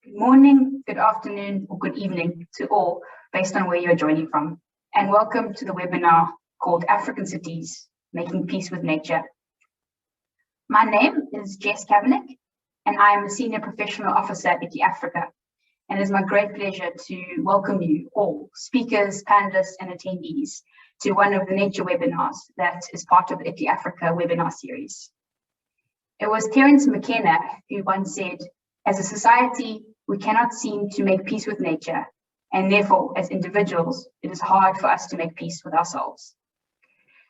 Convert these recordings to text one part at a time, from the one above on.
Good morning, good afternoon, or good evening to all, based on where you're joining from. And welcome to the webinar called African Cities, Making Peace with Nature. My name is Jess Kavanagh, and I am a Senior Professional Officer at Africa. And it is my great pleasure to welcome you all, speakers, panelists, and attendees, to one of the nature webinars that is part of the Africa webinar series. It was Terence McKenna who once said, as a society, we cannot seem to make peace with nature, and therefore, as individuals, it is hard for us to make peace with ourselves.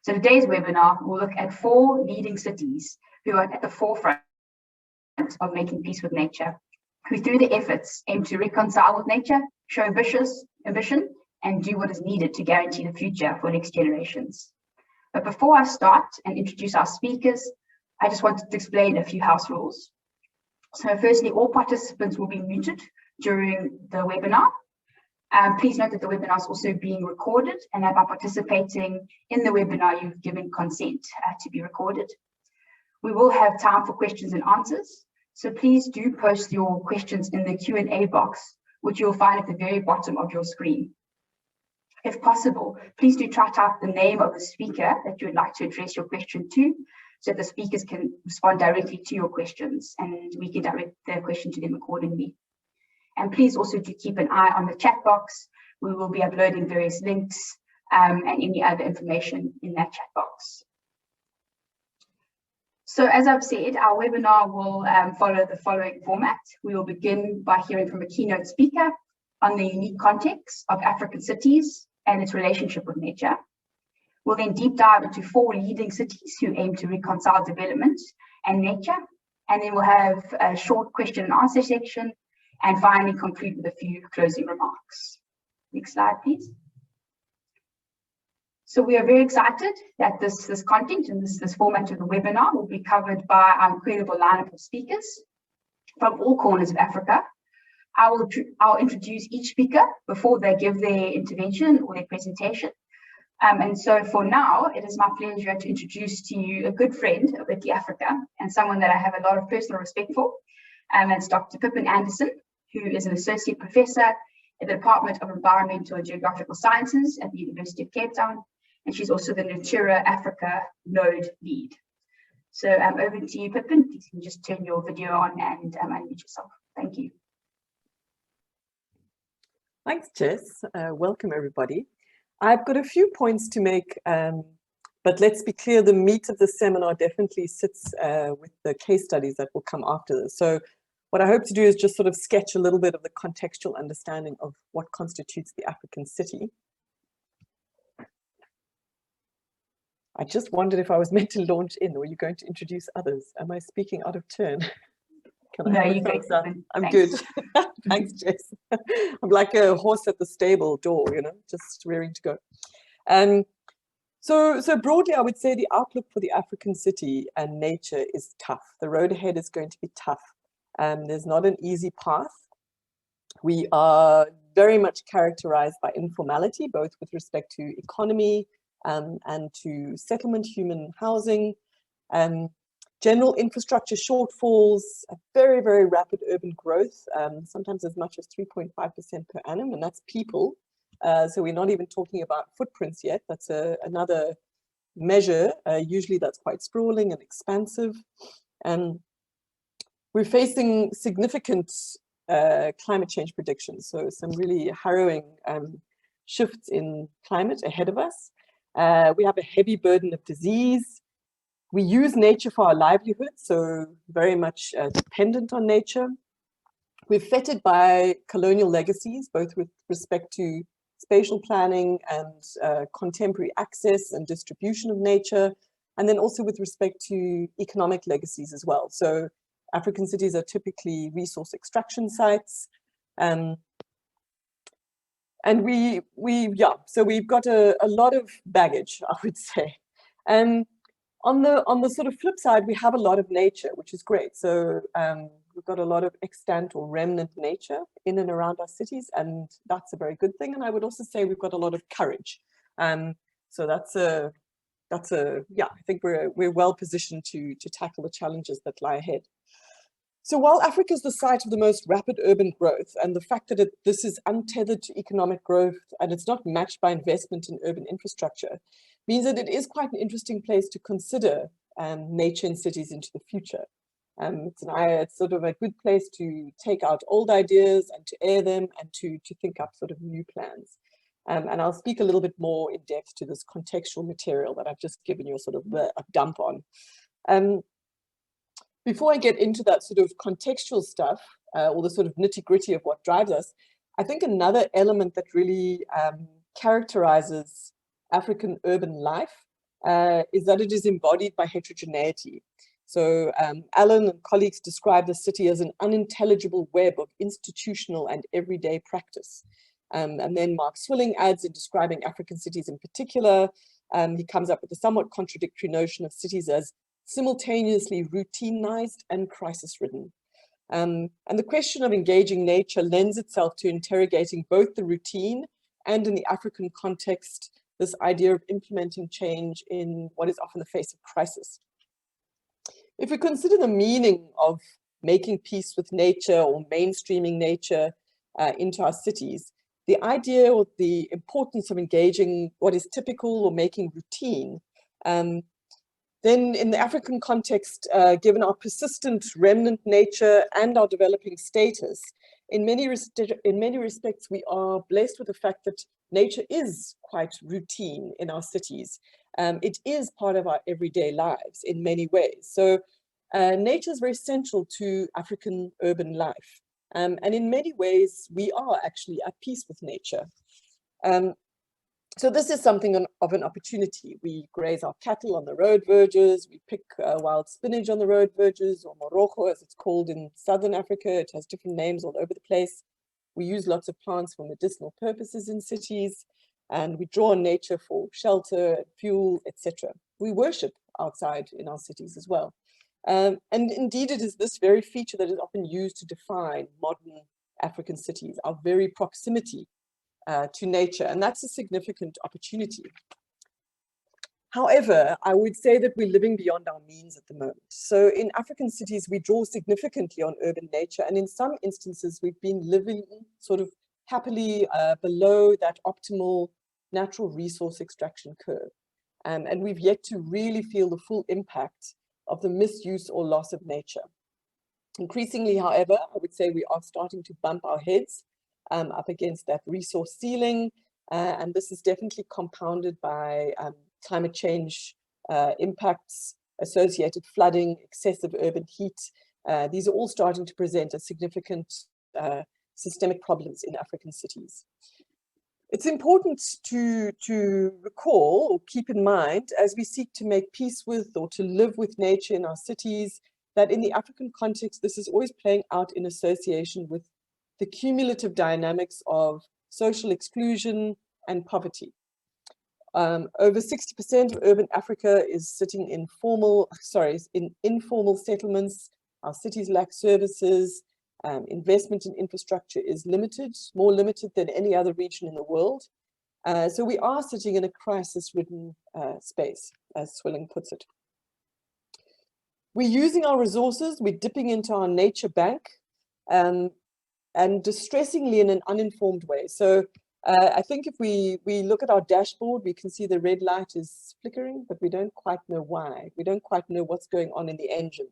So today's webinar will look at 4 leading cities who are at the forefront of making peace with nature, who through their efforts aim to reconcile with nature, show ambition, and do what is needed to guarantee the future for next generations. But before I start and introduce our speakers, I just wanted to explain a few house rules. So firstly, all participants will be muted during the webinar. Please note that the webinar is also being recorded, and that by participating in the webinar, you've given consent to be recorded. We will have time for questions and answers, so please do post your questions in the Q&A box, which you'll find at the very bottom of your screen. If possible, please do type out the name of the speaker that you would like to address your question to, so the speakers can respond directly to your questions and we can direct the question to them accordingly. And please also do keep an eye on the chat box. We will be uploading various links and any other information in that chat box. So as I've said, our webinar will follow the following format. We will begin by hearing from a keynote speaker on the unique context of African cities and its relationship with nature. We'll then deep dive into 4 leading cities who aim to reconcile development and nature. And then we'll have a short question and answer section, and finally conclude with a few closing remarks. Next slide, please. So we are very excited that this content and this format of the webinar will be covered by our incredible lineup of speakers from all corners of Africa. I'll introduce each speaker before they give their intervention or their presentation. And so for now, it is my pleasure to introduce to you a good friend of Africa and someone that I have a lot of personal respect for. It's Dr. Pippen Anderson, who is an associate professor at the Department of Environmental and Geographical Sciences at the University of Cape Town. And she's also the Natura Africa Node lead. So over to you, Pippen. Please can you just turn your video on and unmute yourself. Thank you. Thanks, Jess. Welcome, everybody. I've got a few points to make, but let's be clear, the meat of the seminar definitely sits with the case studies that will come after this. So what I hope to do is just sort of sketch a little bit of the contextual understanding of what constitutes the African city. I just wondered if I was meant to launch in, or are you going to introduce others? Am I speaking out of turn? No, you go. I'm good. Thanks, Jess. I'm like a horse at the stable door, you know, just rearing to go. So broadly, I would say the outlook for the African city and nature is tough. The road ahead is going to be tough. There's not an easy path. We are very much characterized by informality, both with respect to economy and to settlement, human housing, general infrastructure shortfalls, a very, very rapid urban growth, sometimes as much as 3.5% per annum, and that's people. So we're not even talking about footprints yet. That's another measure. Usually that's quite sprawling and expansive. We're facing significant climate change predictions, so some really harrowing shifts in climate ahead of us. We have a heavy burden of disease. We use nature for our livelihood, so very much dependent on nature. We're fettered by colonial legacies, both with respect to spatial planning and contemporary access and distribution of nature, and then also with respect to economic legacies as well. So African cities are typically resource extraction sites. And so we've got a lot of baggage, I would say. On the sort of flip side, we have a lot of nature, which is great. So we've got a lot of extant or remnant nature in and around our cities, and that's a very good thing. And I would also say we've got a lot of courage. So I think we're well positioned to tackle the challenges that lie ahead. So while Africa is the site of the most rapid urban growth, and the fact that this is untethered to economic growth and it's not matched by investment in urban infrastructure, means that it is quite an interesting place to consider nature in cities into the future. It's sort of a good place to take out old ideas and to air them and to think up sort of new plans. And I'll speak a little bit more in depth to this contextual material that I've just given you a sort of a dump on. Before I get into that sort of contextual stuff, or the sort of nitty-gritty of what drives us, I think another element that really characterizes African urban life is that it is embodied by heterogeneity. So Alan and colleagues describe the city as an unintelligible web of institutional and everyday practice. And then Mark Swilling adds in describing African cities in particular, he comes up with a somewhat contradictory notion of cities as simultaneously routinized and crisis-ridden. And the question of engaging nature lends itself to interrogating both the routine and, in the African context, this idea of implementing change in what is often the face of crisis. If we consider the meaning of making peace with nature or mainstreaming nature into our cities, the idea or the importance of engaging what is typical or making routine, then in the African context, given our persistent remnant nature and our developing status, in many respects, we are blessed with the fact that nature is quite routine in our cities. It is part of our everyday lives in many ways. So nature is very central to African urban life. And in many ways, we are actually at peace with nature. So this is something of an opportunity. We graze our cattle on the road verges, we pick wild spinach on the road verges, or morocco as it's called in Southern Africa. It has different names all over the place. We use lots of plants for medicinal purposes in cities, and we draw on nature for shelter, fuel, etc. We worship outside in our cities as well. And indeed, it is this very feature that is often used to define modern African cities, our very proximity to nature, and that's a significant opportunity. However, I would say that we're living beyond our means at the moment. So in African cities, we draw significantly on urban nature, and in some instances, we've been living sort of happily below that optimal natural resource extraction curve. And we've yet to really feel the full impact of the misuse or loss of nature. Increasingly, however, I would say we are starting to bump our heads up against that resource ceiling, and this is definitely compounded by climate change impacts, associated flooding, excessive urban heat. These are all starting to present as significant systemic problems in African cities. It's important to recall or keep in mind, as we seek to make peace with or to live with nature in our cities, that in the African context, this is always playing out in association with the cumulative dynamics of social exclusion and poverty. Over 60% of urban Africa is sitting in informal settlements. Our cities lack services. Investment in infrastructure is limited, more limited than any other region in the world. So we are sitting in a crisis-ridden space, as Swilling puts it. We're using our resources, we're dipping into our nature bank, and distressingly in an uninformed way. So I think if we look at our dashboard, we can see the red light is flickering, but we don't quite know why. We don't quite know what's going on in the engine.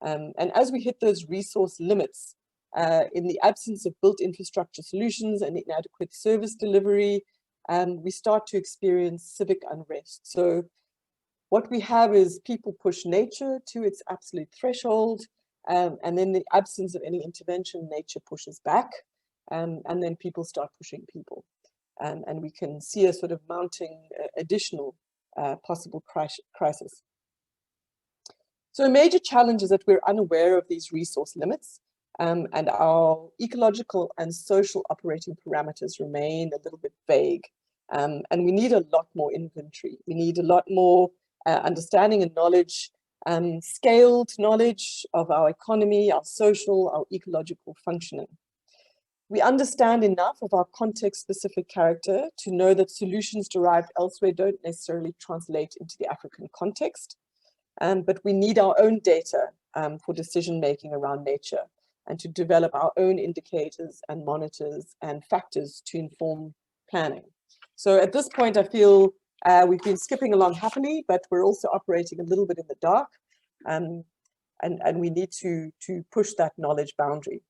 And as we hit those resource limits, in the absence of built infrastructure solutions and inadequate service delivery, we start to experience civic unrest. So what we have is people push nature to its absolute threshold, and then in the absence of any intervention, nature pushes back, and then people start pushing people. And we can see a sort of mounting additional possible crisis. So a major challenge is that we're unaware of these resource limits, and our ecological and social operating parameters remain a little bit vague. And we need a lot more inventory. We need a lot more understanding and knowledge, scaled knowledge of our economy, our social, our ecological functioning. We understand enough of our context-specific character to know that solutions derived elsewhere don't necessarily translate into the African context. But we need our own data for decision-making around nature, and to develop our own indicators and monitors and factors to inform planning. So at this point, I feel we've been skipping along happily, but we're also operating a little bit in the dark, and we need to push that knowledge boundary.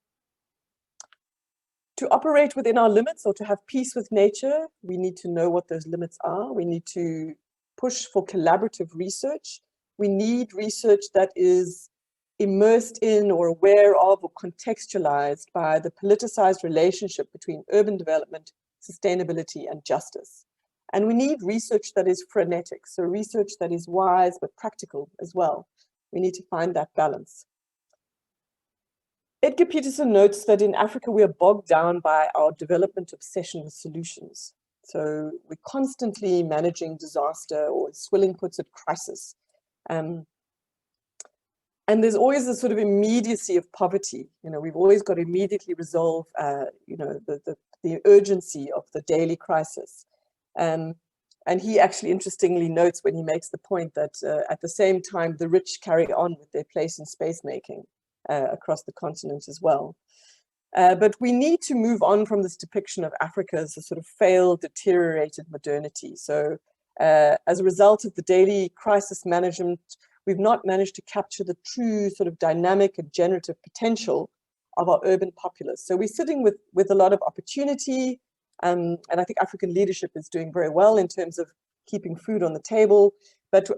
To operate within our limits or to have peace with nature, we need to know what those limits are. We need to push for collaborative research. We need research that is immersed in or aware of or contextualized by the politicized relationship between urban development, sustainability, and justice. And we need research that is frenetic, so research that is wise but practical as well. We need to find that balance. Edgar Peterson notes that in Africa, we are bogged down by our development obsession with solutions. So we're constantly managing disaster, or as Swilling puts it, crisis. And there's always a sort of immediacy of poverty. You know, we've always got to immediately resolve, you know, the urgency of the daily crisis. And he actually interestingly notes when he makes the point that at the same time, the rich carry on with their place in space making across the continent as well. But we need to move on from this depiction of Africa as a sort of failed, deteriorated modernity. So as a result of the daily crisis management, we've not managed to capture the true sort of dynamic and generative potential of our urban populace. So we're sitting with a lot of opportunity, and I think African leadership is doing very well in terms of keeping food on the table. But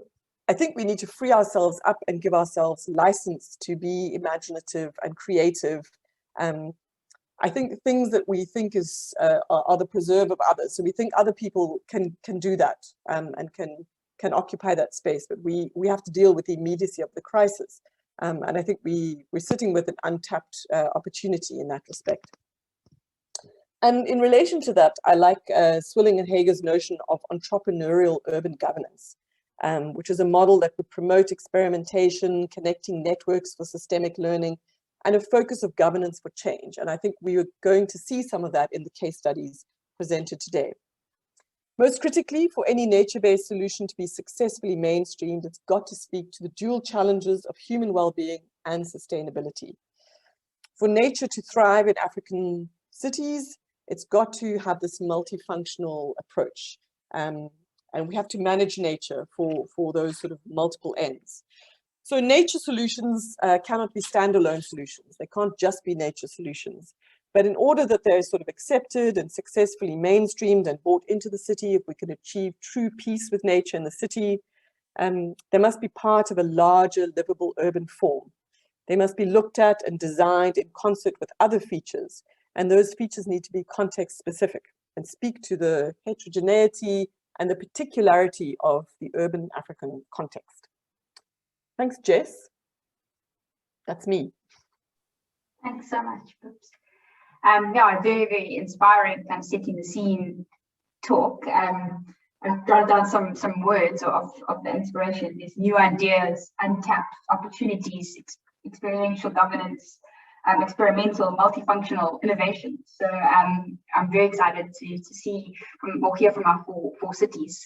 I think we need to free ourselves up and give ourselves license to be imaginative and creative. I think things that we think are the preserve of others. So we think other people can do that and can occupy that space, but we have to deal with the immediacy of the crisis. And I think we're sitting with an untapped opportunity in that respect. And in relation to that, I like Swilling and Hager's notion of entrepreneurial urban governance, which is a model that would promote experimentation, connecting networks for systemic learning, and a focus of governance for change. And I think we are going to see some of that in the case studies presented today. Most critically, for any nature-based solution to be successfully mainstreamed, it's got to speak to the dual challenges of human well-being and sustainability. For nature to thrive in African cities, it's got to have this multifunctional approach. And we have to manage nature for those sort of multiple ends. So nature solutions cannot be standalone solutions. They can't just be nature solutions. But in order that they're sort of accepted and successfully mainstreamed and brought into the city, if we can achieve true peace with nature in the city, they must be part of a larger livable urban form. They must be looked at and designed in concert with other features. And those features need to be context specific and speak to the heterogeneity and the particularity of the urban African context. Thanks, Jess. That's me. Thanks so much, Pips. Yeah, very, very inspiring kind of setting the scene talk. I've jotted down some words of the inspiration. There's new ideas, untapped opportunities, experiential governance, experimental, multifunctional innovation. So I'm very excited to see or hear from our four cities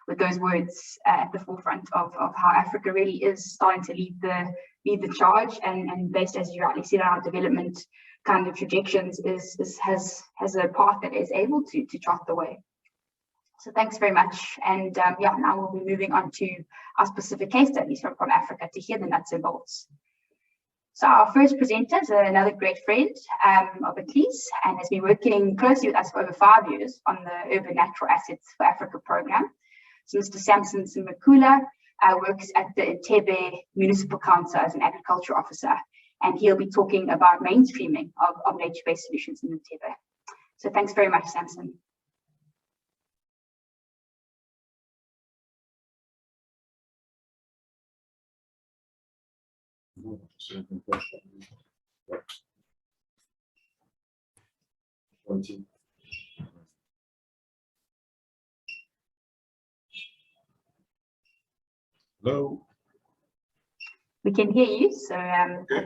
with those words at the forefront of how Africa really is starting to lead the charge, and based, as you rightly said, on our development kind of projections has a path that is able to chart the way. So thanks very much. And yeah, now we'll be moving on to our specific case studies from Africa to hear the nuts and bolts. So our first presenter is another great friend of Achilles, and has been working closely with us for over 5 years on the Urban Natural Assets for Africa program. So Mr. Samson Simakula works at the Entebbe Municipal Council as an agriculture officer, and he'll be talking about mainstreaming of nature-based solutions in Entebbe. So thanks very much, Samson. Hello. We can hear you, so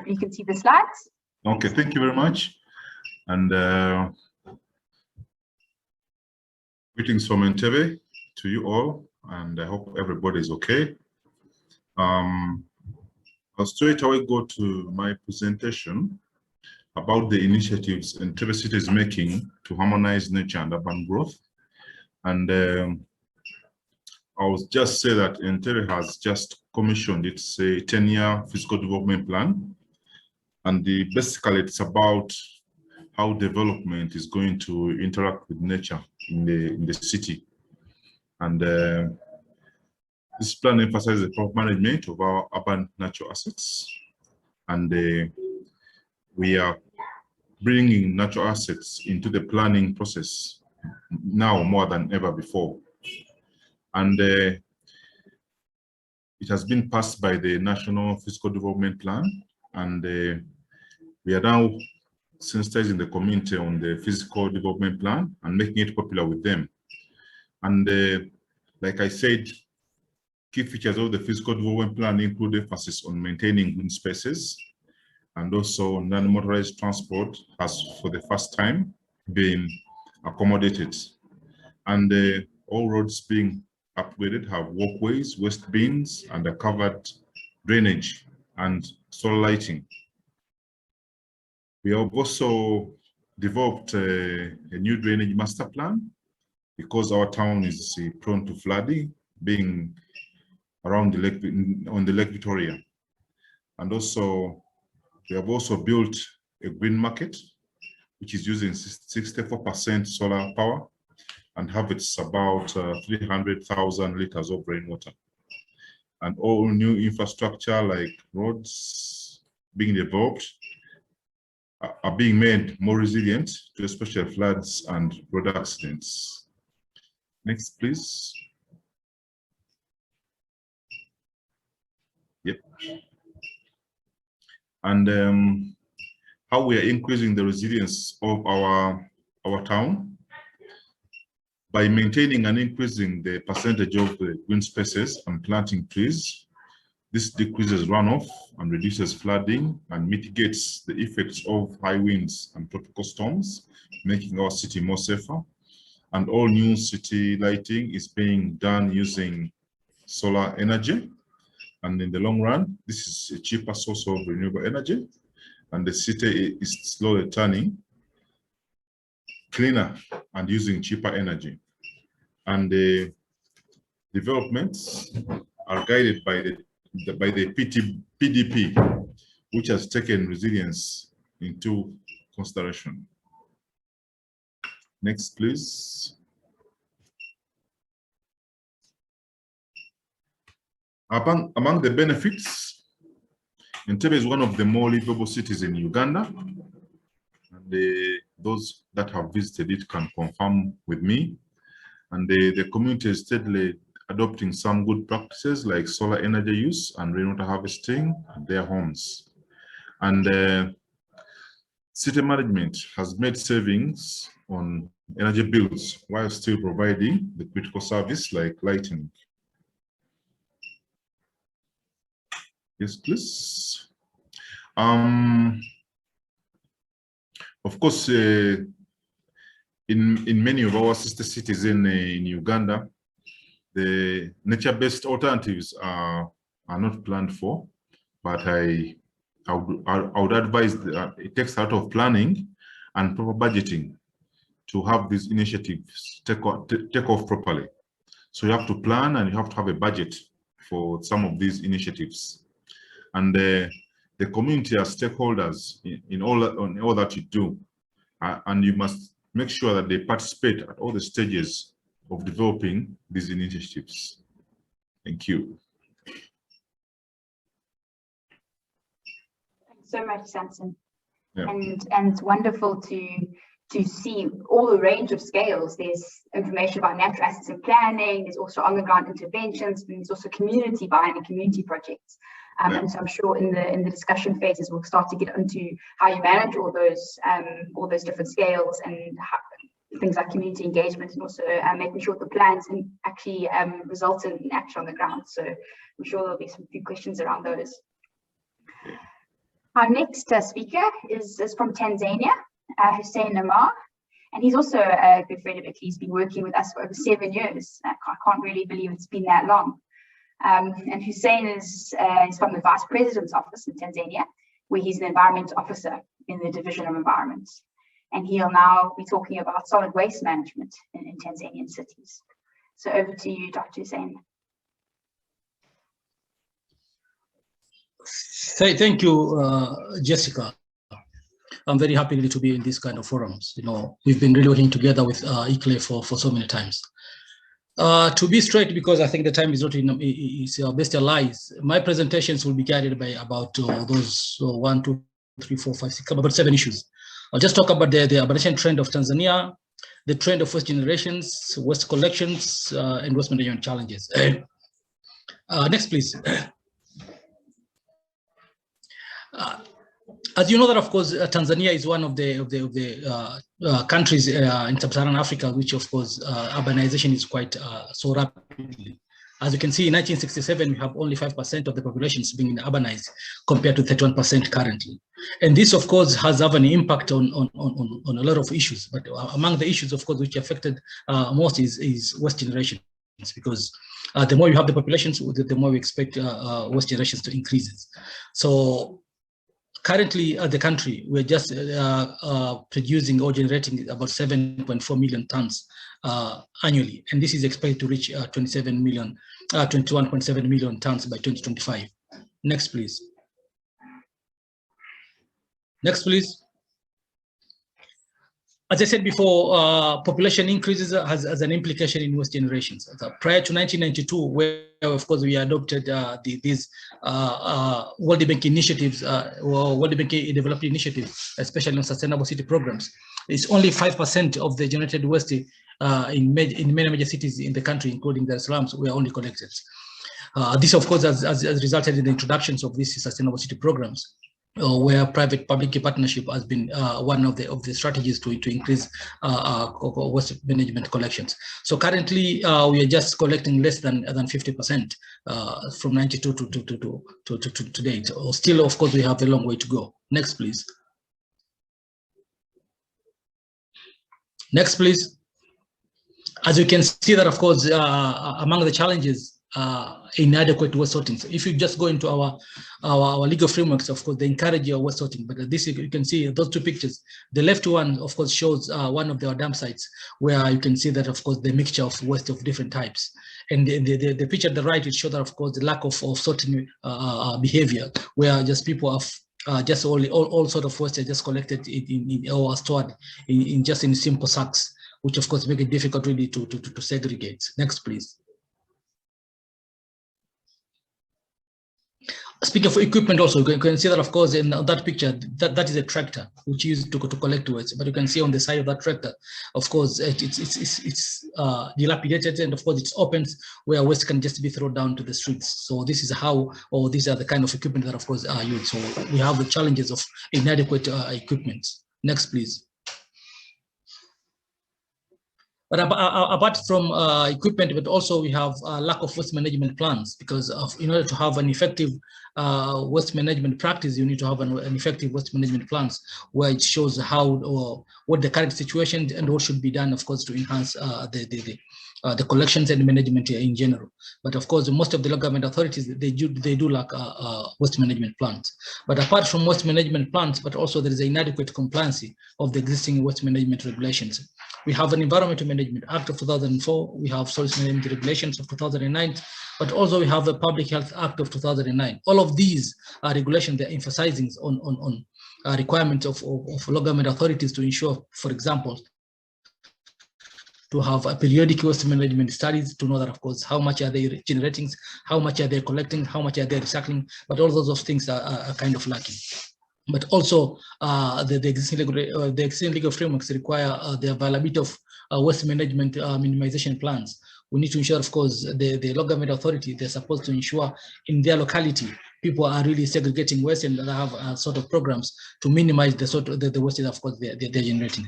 you can see the slides. Okay, thank you very much. And greetings from Entebbe to you all, and I hope everybody is okay. I'll straight away go to my presentation about the initiatives Entebbe City is making to harmonize nature and urban growth. And I will just say that Entebbe has just commissioned its a 10-year physical development plan. And basically it's about how development is going to interact with nature in the city. And this plan emphasizes the proper management of our urban natural assets. And we are bringing natural assets into the planning process now more than ever before. And it has been passed by the National Physical Development Plan. And we are now sensitizing the community on the physical development plan and making it popular with them. And like I said, key features of the physical development plan include emphasis on maintaining green spaces, and also non-motorized transport has for the first time been accommodated. And all roads being upgraded have walkways, waste bins, and a covered drainage and solar lighting. We have also developed a new drainage master plan because our town is prone to flooding, being around the lake, on the Lake Victoria. And also, we have also built a green market, which is using 64% solar power and harvests about 300,000 liters of rainwater. And all new infrastructure like roads being developed are being made more resilient to especially floods and road accidents. Next, please. Yep. And how we are increasing the resilience of our town by maintaining and increasing the percentage of the green spaces and planting trees. This decreases runoff and reduces flooding and mitigates the effects of high winds and tropical storms, making our city more safer. And all new city lighting is being done using solar energy. And in the long run, this is a cheaper source of renewable energy. And the city is slowly turning cleaner and using cheaper energy. And the developments are guided by the PDP, which has taken resilience into consideration. Next, please. Among the benefits, Entebbe is one of the more livable cities in Uganda. And those that have visited it can confirm with me. And the community is steadily adopting some good practices like solar energy use and rainwater harvesting at their homes. And city management has made savings on energy bills while still providing the critical service like lighting. Yes, please. Of course, in many of our sister cities in Uganda, the nature-based alternatives are not planned for, but I would advise that it takes a lot of planning and proper budgeting to have these initiatives take off properly. So you have to plan and you have to have a budget for some of these initiatives. And the community are stakeholders in all that you do, and you must make sure that they participate at all the stages of developing these initiatives. Thank you. Thanks so much, Samson. Yeah. And it's wonderful to see all the range of scales. There's information about natural assets and planning, there's also on-the-ground interventions, and there's also community buy-in and community projects. And so I'm sure in the discussion phases, we'll start to get into how you manage all those different scales and things like community engagement, and also making sure the plans actually result in action on the ground. So I'm sure there'll be some few questions around those. Our next speaker is from Tanzania, Hussein Amar, and he's also a good friend of Agri. He's been working with us for over 7 years. I can't really believe it's been that long. And Hussein is from the Vice President's office in Tanzania, where he's an environment officer in the Division of Environment. And he'll now be talking about solid waste management in Tanzanian cities. So over to you, Dr. Hussein. Thank you, Jessica. I'm very happy to be in this kind of forums. You know, we've been really working together with ICLE for so many times. To be straight, because I think the time is not is our best allies, my presentations will be guided by about those 1, 2, 3, 4, 5, 6, about 7 issues. I'll just talk about the urbanization trend of Tanzania, the trend of waste generations, waste collections, and waste management challenges. Next, please. As you know that, of course, Tanzania is one of the countries in sub-Saharan Africa, which, of course, urbanization is quite so rapidly. As you can see, in 1967, we have only 5% of the populations being urbanized compared to 31% currently. And this, of course, has an impact on a lot of issues. But among the issues, of course, which affected most is waste generation. Because the more you have the populations, the more we expect waste generations to increase. So currently, as the country, we're just producing or generating about 7.4 million tons annually, and this is expected to reach 21.7 million tons by 2025. Next, please. Next, please. As I said before, population increases has an implication in waste generations. Prior to 1992, where of course we adopted these World Bank initiatives, or World Bank developed initiatives, especially on sustainable city programs, it's only 5% of the generated waste in many major cities in the country, including Dar es Salaam, were only collected. This, of course, has resulted in the introductions of these sustainable city programs, where private-public partnership has been one of the strategies to increase waste management collections. So currently, we are just collecting less than 50% from 92 to date. Still, of course, we have a long way to go. Next, please. Next, please. As you can see that, of course, among the challenges, inadequate waste sorting. So if you just go into our legal frameworks, of course, they encourage your waste sorting. But this, you can see those two pictures. The left one, of course, shows one of our dam sites, where you can see that, of course, the mixture of waste of different types. And the picture at the right, it shows that, of course, the lack of sorting behavior, where just people have just all sort of waste are just collected or stored in simple sacks, which of course make it difficult really to segregate. Next, please. Speaking of equipment also, you can see that, of course, in that picture, that is a tractor which is used to collect waste. But you can see on the side of that tractor, of course, it's dilapidated, and of course it's open where waste can just be thrown down to the streets. So this is how, or these are the kind of equipment that, of course, are used. So we have the challenges of inadequate equipment. Next, please. But apart from equipment, but also we have lack of waste management plans, because in order to have an effective waste management practice, you need to have an effective waste management plans, where it shows how or what the current situation and what should be done, of course, to enhance the collections and management in general. But of course, most of the local government authorities, they do lack waste management plans. But apart from waste management plans, but also there is inadequate compliance of the existing waste management regulations. We have an Environmental Management Act of 2004, we have Source Management Regulations of 2009, but also we have the Public Health Act of 2009. All of these regulations, they're emphasizing on requirements of local government authorities to ensure, for example, to have a periodic waste management studies to know that, of course, how much are they generating, how much are they collecting, how much are they recycling, but all those things are kind of lacking. But also the existing legal frameworks require the availability of waste management minimization plans. We need to ensure, of course, the local government authority, they're supposed to ensure in their locality, people are really segregating waste, and they have sort of programs to minimize the waste that, of course, they're generating.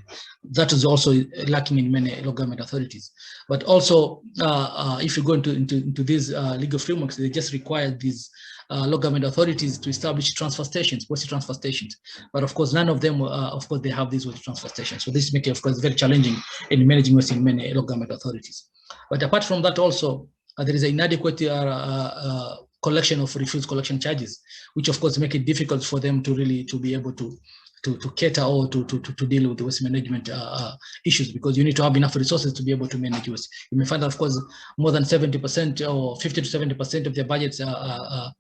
That is also lacking in many local government authorities. But also, if you go into these legal frameworks, they just require these local government authorities to establish transfer stations, waste transfer stations. But of course, none of them, of course, they have these waste transfer stations. So this makes it, of course, very challenging in managing waste in many local government authorities. But apart from that, also, there is an inadequate collection of refuse collection charges, which of course make it difficult for them to really be able to cater or to deal with the waste management issues, because you need to have enough resources to be able to manage waste. You may find that, of course, more than 70% or 50 to 70% of their budgets are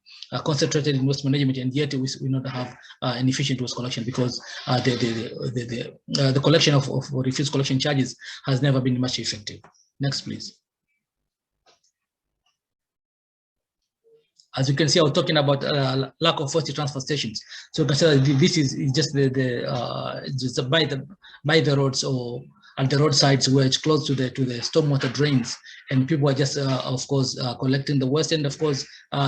concentrated in waste management, and yet we not have an efficient waste collection, because the collection of refuse collection charges has never been much effective. Next, please. As you can see, I was talking about lack of waste transfer stations. So consider this is just just by the roads or at the roadsides where it's close to the stormwater drains, and people are just of course collecting the waste, and of course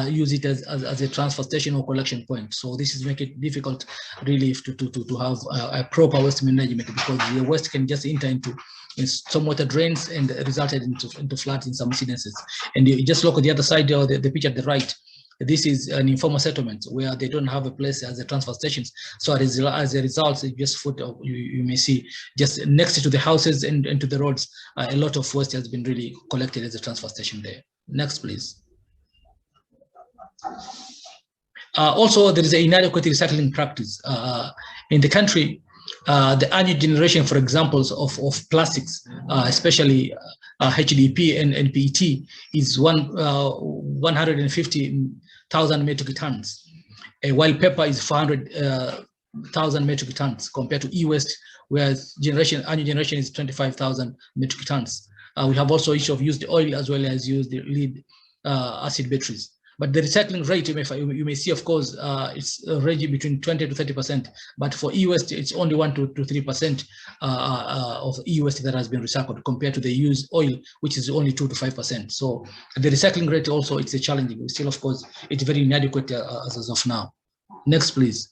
use it as a transfer station or collection point. So this is making it difficult really to have a proper waste management, because the waste can just enter into stormwater drains and resulted into floods in some incidences. And you just look at the other side, or the picture at the right. This is an informal settlement where they don't have a place as a transfer stations. So as a result, you may see just next to the houses and to the roads, a lot of waste has been really collected as a transfer station there. Next, please. Also, there is an inadequate recycling practice in the country. The annual generation, for examples of plastics, especially HDP and PET, is 150,000 metric tons, while paper is 400,000 metric tons, compared to e-waste, where annual generation is 25,000 metric tons. We have also issue of used oil as well as used lead acid batteries. But the recycling rate, you may see, of course, it's ranging between 20 to 30%. But for e-waste, it's only 1 to 3% of e-waste that has been recycled, compared to the used oil, which is only 2 to 5%. So the recycling rate also, it's a challenging. Still, of course, it's very inadequate as of now. Next, please.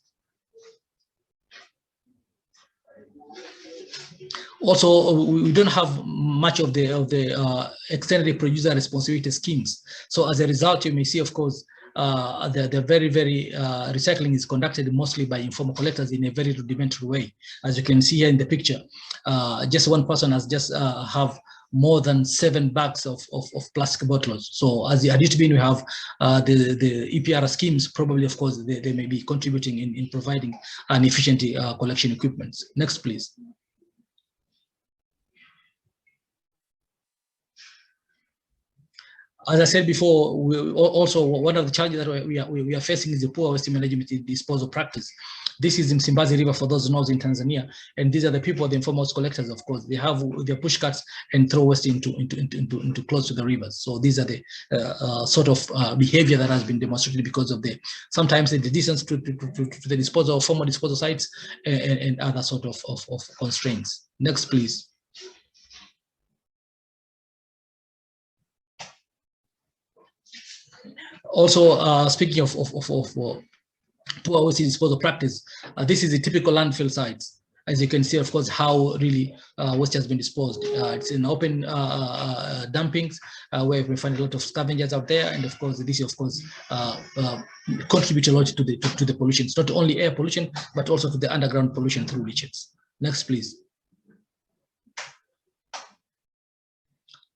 Also, we don't have much of the extended producer responsibility schemes. So as a result, you may see, of course, the very recycling is conducted mostly by informal collectors in a very rudimentary way. As you can see here in the picture, just one person has just have more than 7 bags of plastic bottles. So as the Adaptation, we have the EPR schemes, probably, of course, they may be contributing in providing an efficient collection equipment. Next, please. As I said before, also one of the challenges that we are facing is the poor waste management disposal practice. This is in Msimbazi River, for those who know, in Tanzania, and these are the people, the informal collectors. Of course, they have their push carts and throw waste into close to the rivers. So these are the sort of behavior that has been demonstrated because of sometimes the distance to the disposal of formal disposal sites and other sort of constraints. Next, please. Also, speaking of poor waste disposal practice, this is a typical landfill site. As you can see, of course, how really waste has been disposed. It's in open dumpings where we find a lot of scavengers out there, and of course, this contributes a lot to the pollution. It's not only air pollution, but also to the underground pollution through leachates. Next, please.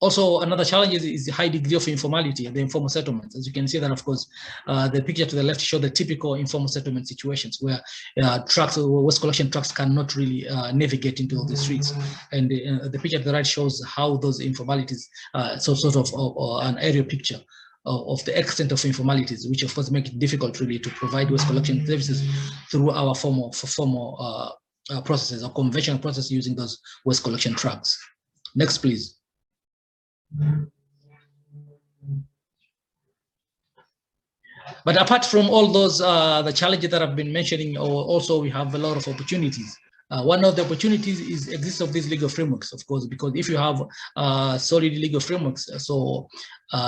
Also, another challenge is the high degree of informality, the informal settlements. As you can see that, of course, the picture to the left shows the typical informal settlement situations where trucks or waste collection trucks cannot really navigate into the streets. And the picture to the right shows how those informalities, sort of an aerial picture of the extent of informalities, which of course make it difficult really to provide waste collection services through our formal processes or conventional processes using those waste collection trucks. Next, please. But apart from all those, the challenges that I've been mentioning, also we have a lot of opportunities. One of the opportunities exists of these legal frameworks, of course, because if you have solid legal frameworks, so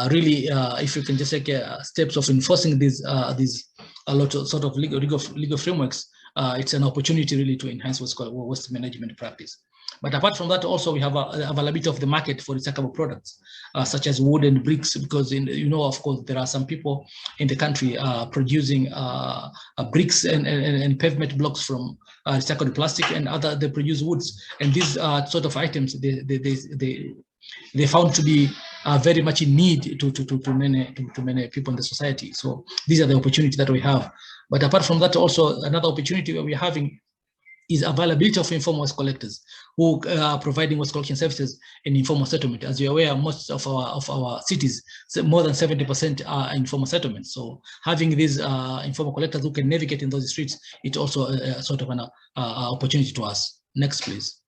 really, if you can just take steps of enforcing these a lot of sort of legal frameworks, it's an opportunity really to enhance what's called waste management practice. But apart from that, also we have availability of the market for recyclable products, such as wood and bricks, because of course, there are some people in the country producing bricks and pavement blocks from recycled plastic, and they produce woods. And these sort of items, they found to be are very much in need to many people in the society. So these are the opportunities that we have. But apart from that, also another opportunity that we're having is availability of informal waste collectors who are providing waste collection services in informal settlement. As you're aware, most of our cities, more than 70% are informal settlements. So having these informal collectors who can navigate in those streets, it's also a sort of an opportunity to us. Next, please.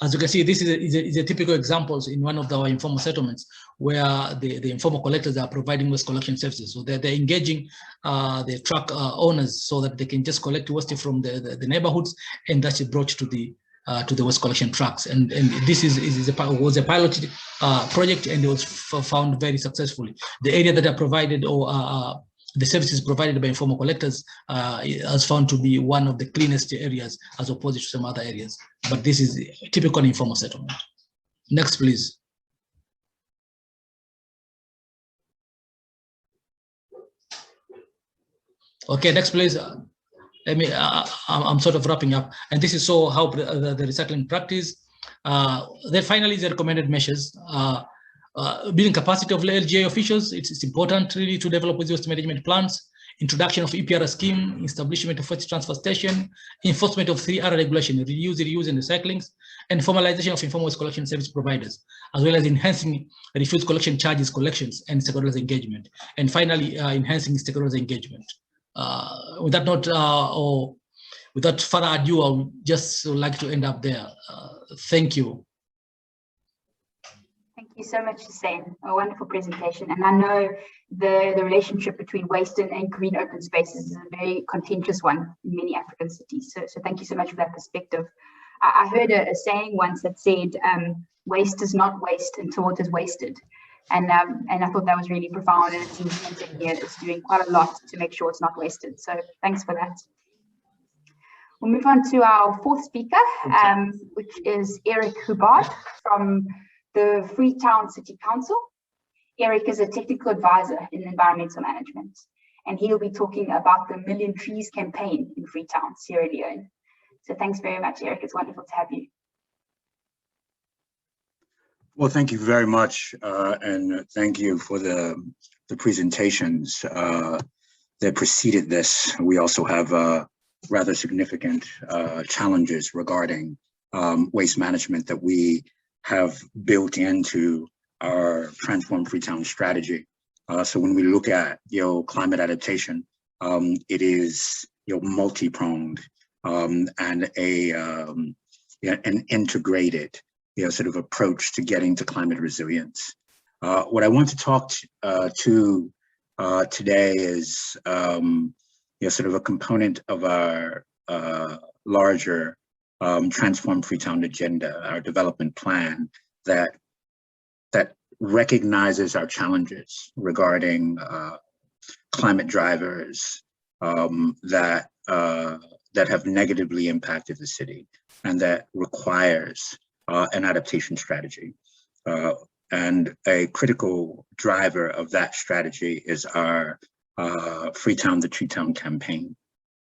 As you can see, this is a typical examples in one of our informal settlements where the informal collectors are providing waste collection services. So they're engaging the truck owners so that they can just collect waste from the neighborhoods, and that's brought to the waste collection trucks. And this was a pilot project, and it was found very successfully. The area that are provided or the services provided by informal collectors is found to be one of the cleanest areas as opposed to some other areas. But this is typical informal settlement. Next, please. Okay, next, please. I'm sort of wrapping up. And this is so how the recycling practice. Then finally, the recommended measures. Building capacity of LGA officials, it's important really to develop waste management plans, introduction of EPR scheme, establishment of waste transfer station, enforcement of 3R regulation, reuse, and recycling, and formalization of informal waste collection service providers, as well as enhancing refuse collection charges collections and stakeholders engagement. And finally, enhancing stakeholders engagement. With that note, or without further ado, I would just like to end up there. Thank you. Thank you so much, Hussein. A wonderful presentation. And I know the relationship between waste and green open spaces is a very contentious one in many African cities. So thank you so much for that perspective. I heard a saying once that said, waste is not waste until it is wasted. And I thought that was really profound, and it seems Tanzania is doing quite a lot to make sure it's not wasted. So thanks for that. We'll move on to our fourth speaker, which is Eric Hubbard from the Freetown City Council. Eric is a technical advisor in environmental management, and he'll be talking about the Million Trees campaign in Freetown, Sierra Leone. So thanks very much, Eric. It's wonderful to have you. Well, thank you very much, and thank you for the presentations that preceded this. We also have rather significant challenges regarding waste management that we have built into our Transform Freetown strategy. So when we look at climate adaptation, it is multi-pronged and an integrated sort of approach to getting to climate resilience. What I want to talk to today is sort of a component of our larger Transform Freetown agenda, our development plan that recognizes our challenges regarding climate drivers that have negatively impacted the city, and that requires an adaptation strategy. And a critical driver of that strategy is our Freetown the Tree Town campaign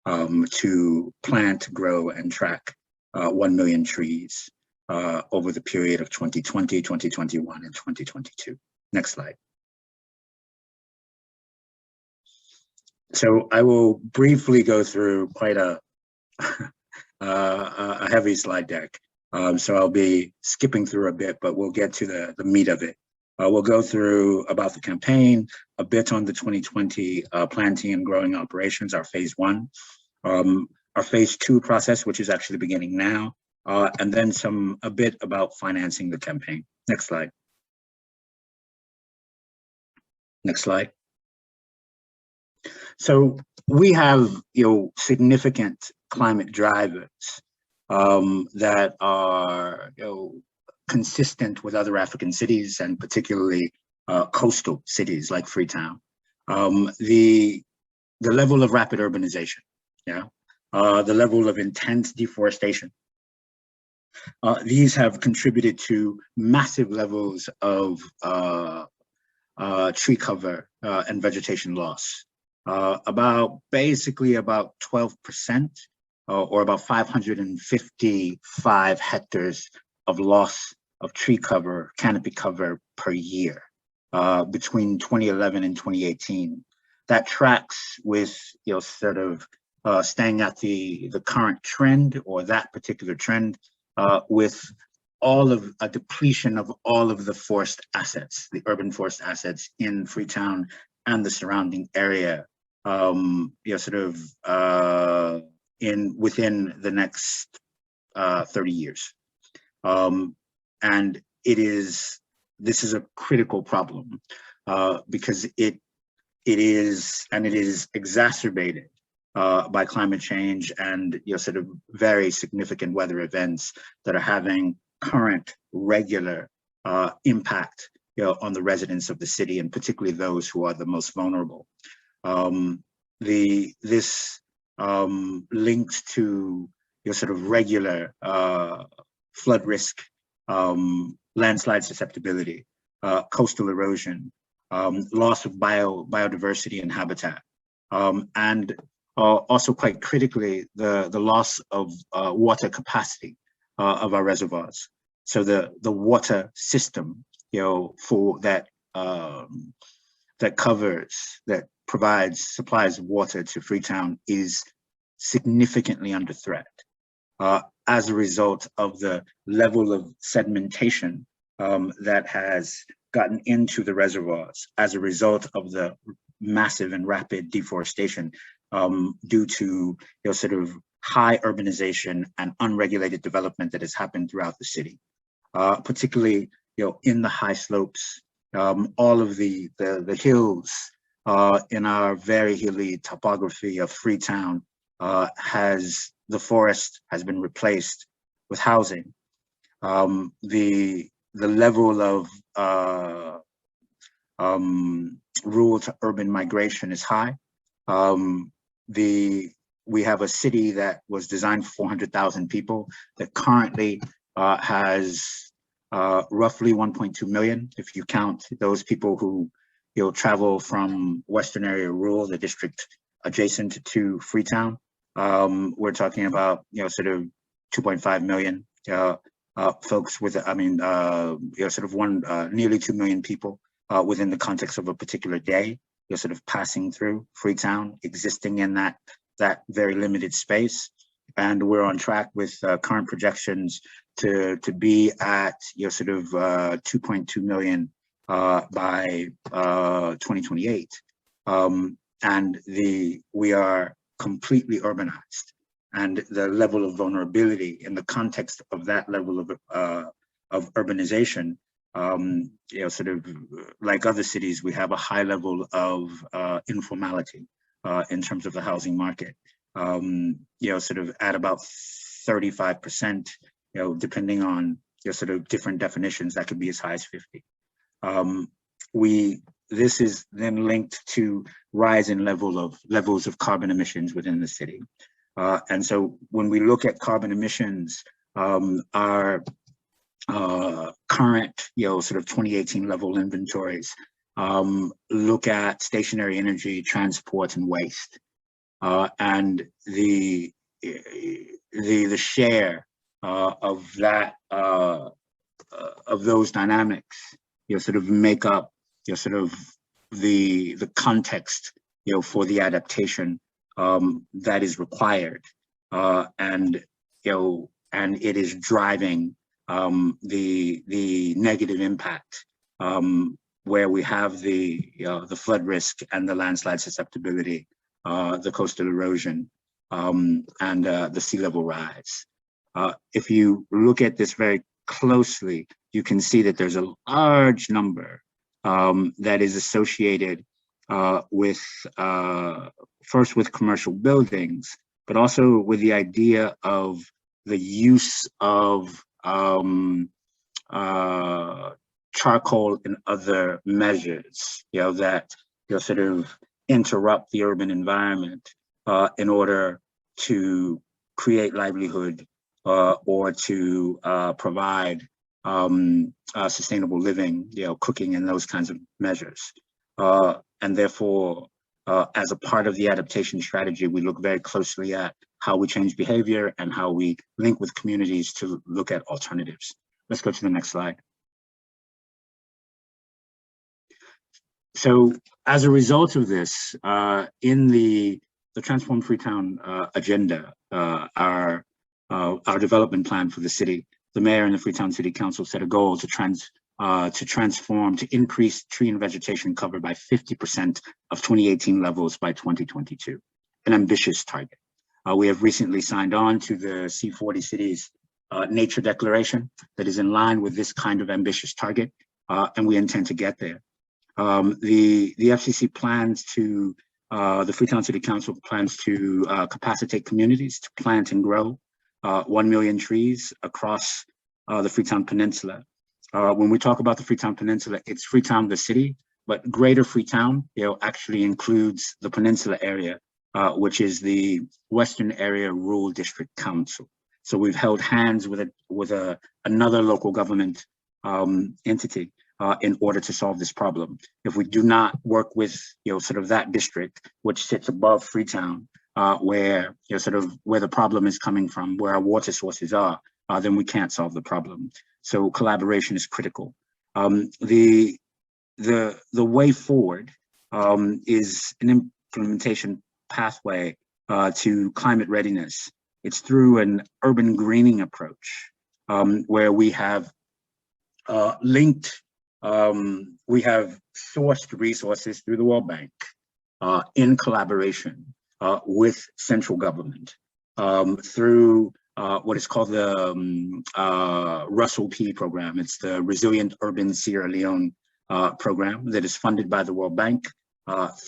to plant, grow, and track 1 million trees over the period of 2020, 2021, and 2022. Next slide. So I will briefly go through quite a heavy slide deck. So I'll be skipping through a bit, but we'll get to the meat of it. We'll go through about the campaign, a bit on the 2020 planting and growing operations, our phase 1, our phase 2 process, which is actually beginning now, and then a bit about financing the campaign. Next slide. Next slide. So we have significant climate drivers that are consistent with other African cities, and particularly coastal cities like Freetown. The level of rapid urbanization, the level of intense deforestation. These have contributed to massive levels of tree cover and vegetation loss. Basically about 12%, or about 555 hectares of loss of tree cover, canopy cover per year between 2011 and 2018. That tracks with, you know, sort of staying at the current trend, or that particular trend, with all of a depletion of all of the forest assets, the urban forest assets in Freetown and the surrounding area, you know, sort of within the next 30 years. And this is a critical problem because it is exacerbated by climate change and, you know, sort of very significant weather events that are having current regular impact, you know, on the residents of the city, and particularly those who are the most vulnerable. This linked to, you know, sort of regular flood risk, landslide susceptibility, coastal erosion, loss of biodiversity and habitat, and also quite critically, the loss of water capacity of our reservoirs. So the water system, you know, for that that supplies water to Freetown is significantly under threat as a result of the level of sedimentation that has gotten into the reservoirs as a result of the massive and rapid deforestation due to, you know, sort of high urbanization and unregulated development that has happened throughout the city, particularly, you know, in the high slopes, all of the hills in our very hilly topography of Freetown. The forest has been replaced with housing. The level of rural to urban migration is high. We have a city that was designed for 400,000 people that currently has roughly 1.2 million, if you count those people who, you know, travel from Western area rural, the district adjacent to Freetown. We're talking about, you know, sort of 2.5 million folks with, I mean, you know, sort of nearly 2 million people within the context of a particular day, you're sort of passing through Freetown, existing in that very limited space. And we're on track with current projections to be at, you know, sort of 2.2 million by 2028. And we are completely urbanized, and the level of vulnerability in the context of that level of urbanization, you know, sort of like other cities, we have a high level of informality in terms of the housing market. You know, sort of at about 35%, you know, depending on, you know, sort of different definitions, that could be as high as 50. This is then linked to rise in levels of carbon emissions within the city. And so when we look at carbon emissions, our current, you know, sort of 2018 level inventories look at stationary energy, transport, and waste. And the share of that of those dynamics, you know, sort of make up, you know, sort of the context, you know, for the adaptation that is required, and, you know, and it is driving the negative impact where we have the flood risk and the landslide susceptibility, the coastal erosion, and the sea level rise. If you look at this very closely, you can see that there's a large number that is associated with first with commercial buildings, but also with the idea of the use of charcoal and other measures, you know, that, you know, sort of interrupt the urban environment in order to create livelihood or to provide sustainable living, you know, cooking and those kinds of measures. And therefore, as a part of the adaptation strategy, we look very closely at how we change behavior and how we link with communities to look at alternatives. let's go to the next slide. So as a result of this, in the Transform Freetown agenda, our development plan for the city, the mayor and the Freetown City Council set a goal to increase tree and vegetation cover by 50% of 2018 levels by 2022, an ambitious target. We have recently signed on to the C40 cities nature declaration that is in line with this kind of ambitious target, and we intend to get there. The FCC plans to, the Freetown City Council plans to capacitate communities to plant and grow 1 million trees across the Freetown Peninsula. When we talk about the Freetown Peninsula, it's Freetown, the city, but Greater Freetown, actually includes the peninsula area, which is the Western Area Rural District Council. So we've held hands with another local government entity in order to solve this problem. If we do not work with sort of that district, which sits above Freetown, where where the problem is coming from, where our water sources are, then we can't solve the problem. So collaboration is critical. The way forward is an implementation pathway to climate readiness. It's through an urban greening approach, where we have we have sourced resources through the World Bank in collaboration with central government through what is called the Russell P program. It's the Resilient Urban Sierra Leone program that is funded by the World Bank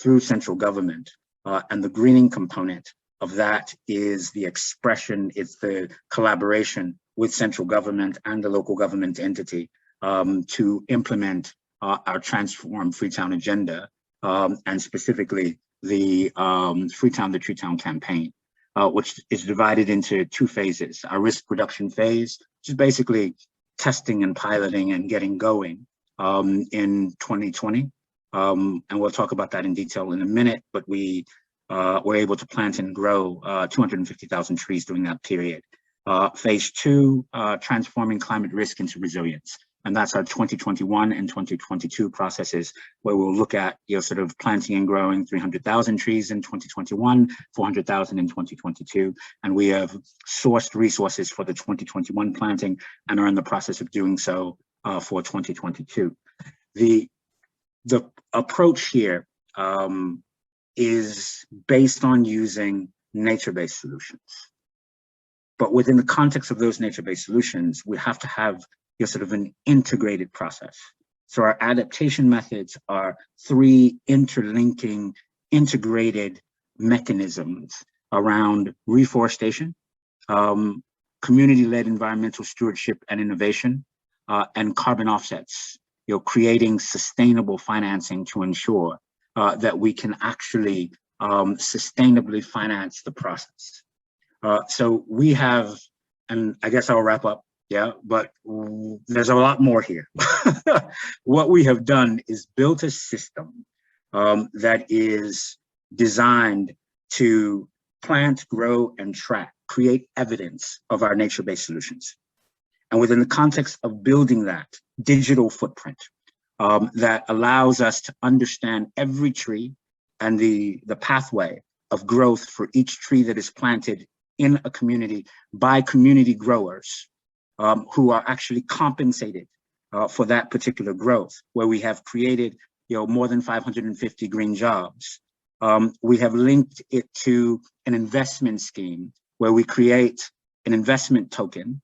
through central government. And the greening component of that is the expression, it's the collaboration with central government and the local government entity to implement our Transform Freetown agenda, and specifically the Freetown the Tree Town campaign, which is divided into 2 phases. Our risk reduction phase, which is basically testing and piloting and getting going in 2020. And we'll talk about that in detail in a minute, but we were able to plant and grow 250,000 trees during that period. Phase 2, transforming climate risk into resilience. And that's our 2021 and 2022 processes, where we'll look at sort of planting and growing 300,000 trees in 2021, 400,000 in 2022. And we have sourced resources for the 2021 planting and are in the process of doing so for 2022. The approach here is based on using nature-based solutions. But within the context of those nature-based solutions, we have to have sort of an integrated process. So our adaptation methods are 3 interlinking, integrated mechanisms around reforestation, community-led environmental stewardship and innovation, and carbon offsets, creating sustainable financing to ensure that we can actually sustainably finance the process. So we have, and I guess I'll wrap up, but there's a lot more here. What we have done is built a system that is designed to plant, grow, and track, create evidence of our nature-based solutions. And within the context of building that digital footprint that allows us to understand every tree and the pathway of growth for each tree that is planted in a community by community growers who are actually compensated for that particular growth, where we have created more than 550 green jobs. We have linked it to an investment scheme where we create an investment token,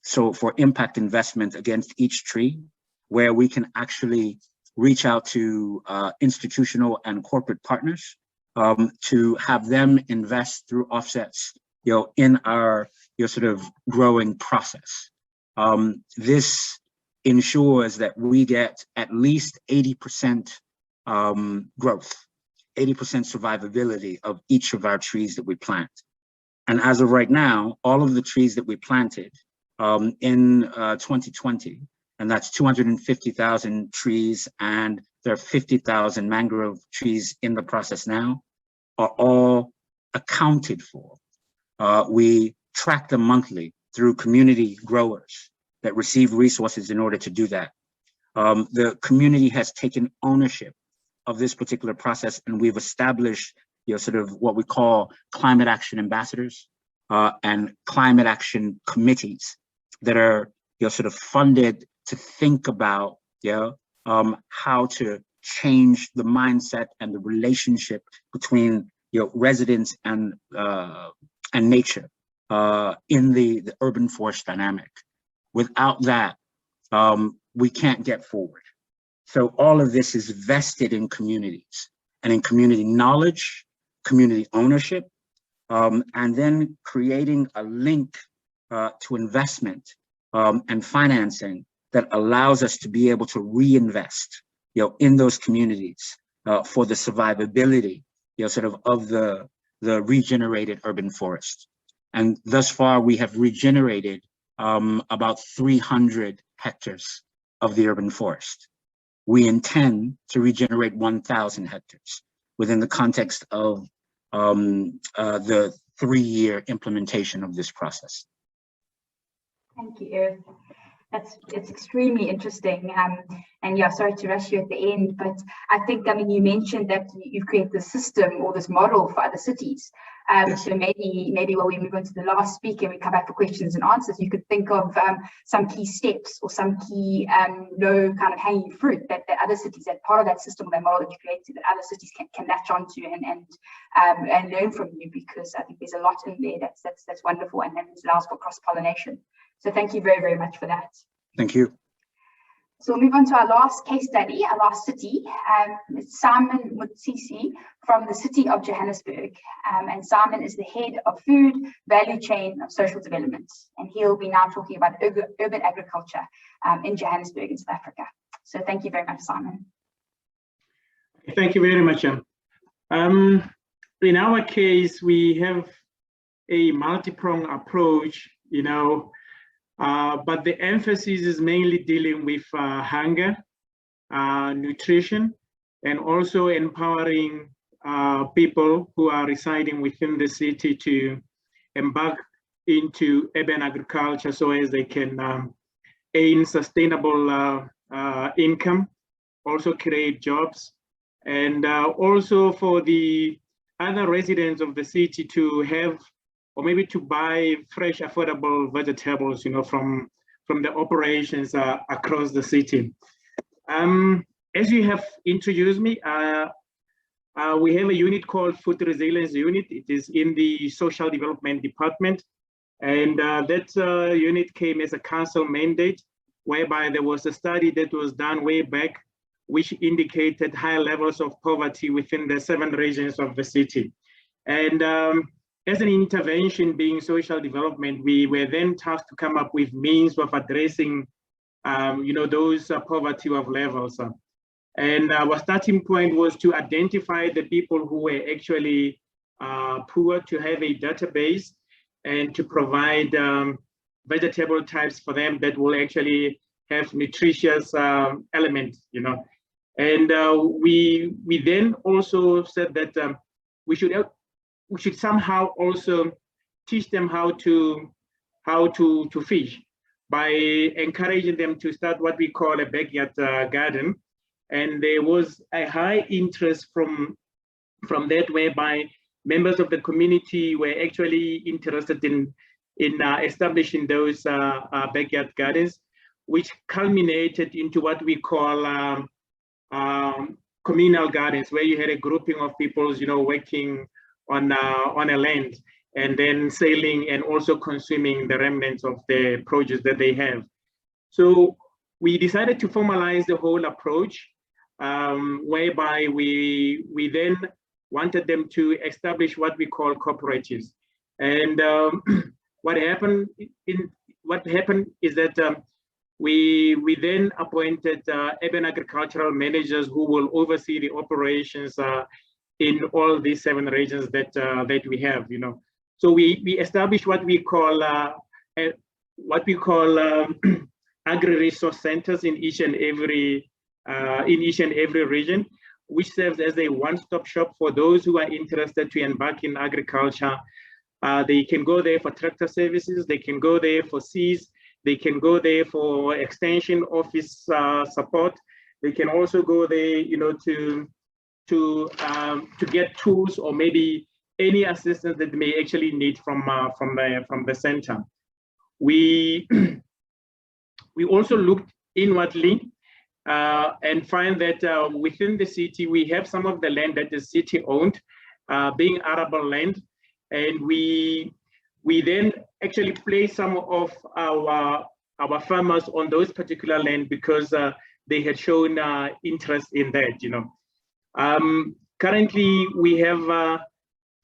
so for impact investment against each tree, where we can actually reach out to institutional and corporate partners to have them invest through offsets, in our sort of growing process. This ensures that we get at least 80% growth, 80% survivability of each of our trees that we plant. And as of right now, all of the trees that we planted in 2020, and that's 250,000 trees, and there are 50,000 mangrove trees in the process now, are all accounted for. We track them monthly through community growers that receive resources in order to do that. The community has taken ownership of this particular process, and we've established, sort of what we call climate action ambassadors and climate action committees that are, sort of funded to think about, how to change the mindset and the relationship between, residents and nature in the urban forest dynamic. Without that, we can't get forward. So all of this is vested in communities and in community knowledge, community ownership, and then creating a link to investment and financing that allows us to be able to reinvest, in those communities for the survivability, sort of the regenerated urban forest. And thus far, we have regenerated about 300 hectares of the urban forest. We intend to regenerate 1,000 hectares within the context of the 3-year implementation of this process. Thank you, Eric. It's extremely interesting. And yeah, sorry to rush you at the end, but I think, you mentioned that you've created this system or this model for other cities. Yes. So maybe while we move on to the last speaker and we come back for questions and answers, you could think of some key steps or some key low kind of hanging fruit that other cities, that part of that system or that model that you created, that other cities can latch onto and learn from you, because I think there's a lot in there that's wonderful and allows for cross-pollination. So thank you very, very much for that. Thank you. So we'll move on to our last case study, our last city. It's Simon Mutsisi from the city of Johannesburg. And Simon is the head of food value chain of social development. And he'll be now talking about urban agriculture in Johannesburg in South Africa. So thank you very much, Simon. Thank you very much. In our case, we have a multi-pronged approach, but the emphasis is mainly dealing with hunger, nutrition, and also empowering people who are residing within the city to embark into urban agriculture so as they can gain sustainable income, also create jobs, and also for the other residents of the city to have, or maybe to buy fresh, affordable vegetables, from the operations across the city. As you have introduced me, we have a unit called Food Resilience Unit. It is in the Social Development Department. And that unit came as a council mandate, whereby there was a study that was done way back, which indicated high levels of poverty within the 7 regions of the city. And as an intervention being social development, we were then tasked to come up with means of addressing, those poverty of levels. And our starting point was to identify the people who were actually poor, to have a database and to provide vegetable types for them that will actually have nutritious elements, And we then also said that we should somehow also teach them how to fish by encouraging them to start what we call a backyard garden. And there was a high interest from that, whereby members of the community were actually interested in establishing those backyard gardens, which culminated into what we call communal gardens, where you had a grouping of people, working on a land and then selling and also consuming the remnants of the produce that they have. So we decided to formalize the whole approach, whereby we then wanted them to establish what we call cooperatives. And what happened is that we then appointed urban agricultural managers who will oversee the operations in all these 7 regions that we have, So we established what we call agri resource centers in each and every region, which serves as a one-stop shop for those who are interested to embark in agriculture. They can go there for tractor services, they can go there for seeds, They can go there for extension office support. They can also go there, you know, to get tools or maybe any assistance that they may actually need from the center. We we also looked inwardly and find that within the city we have some of the land that is city owned, being arable land, and we then actually place some of our farmers on those particular land because they had shown interest in that, you know. Currently we have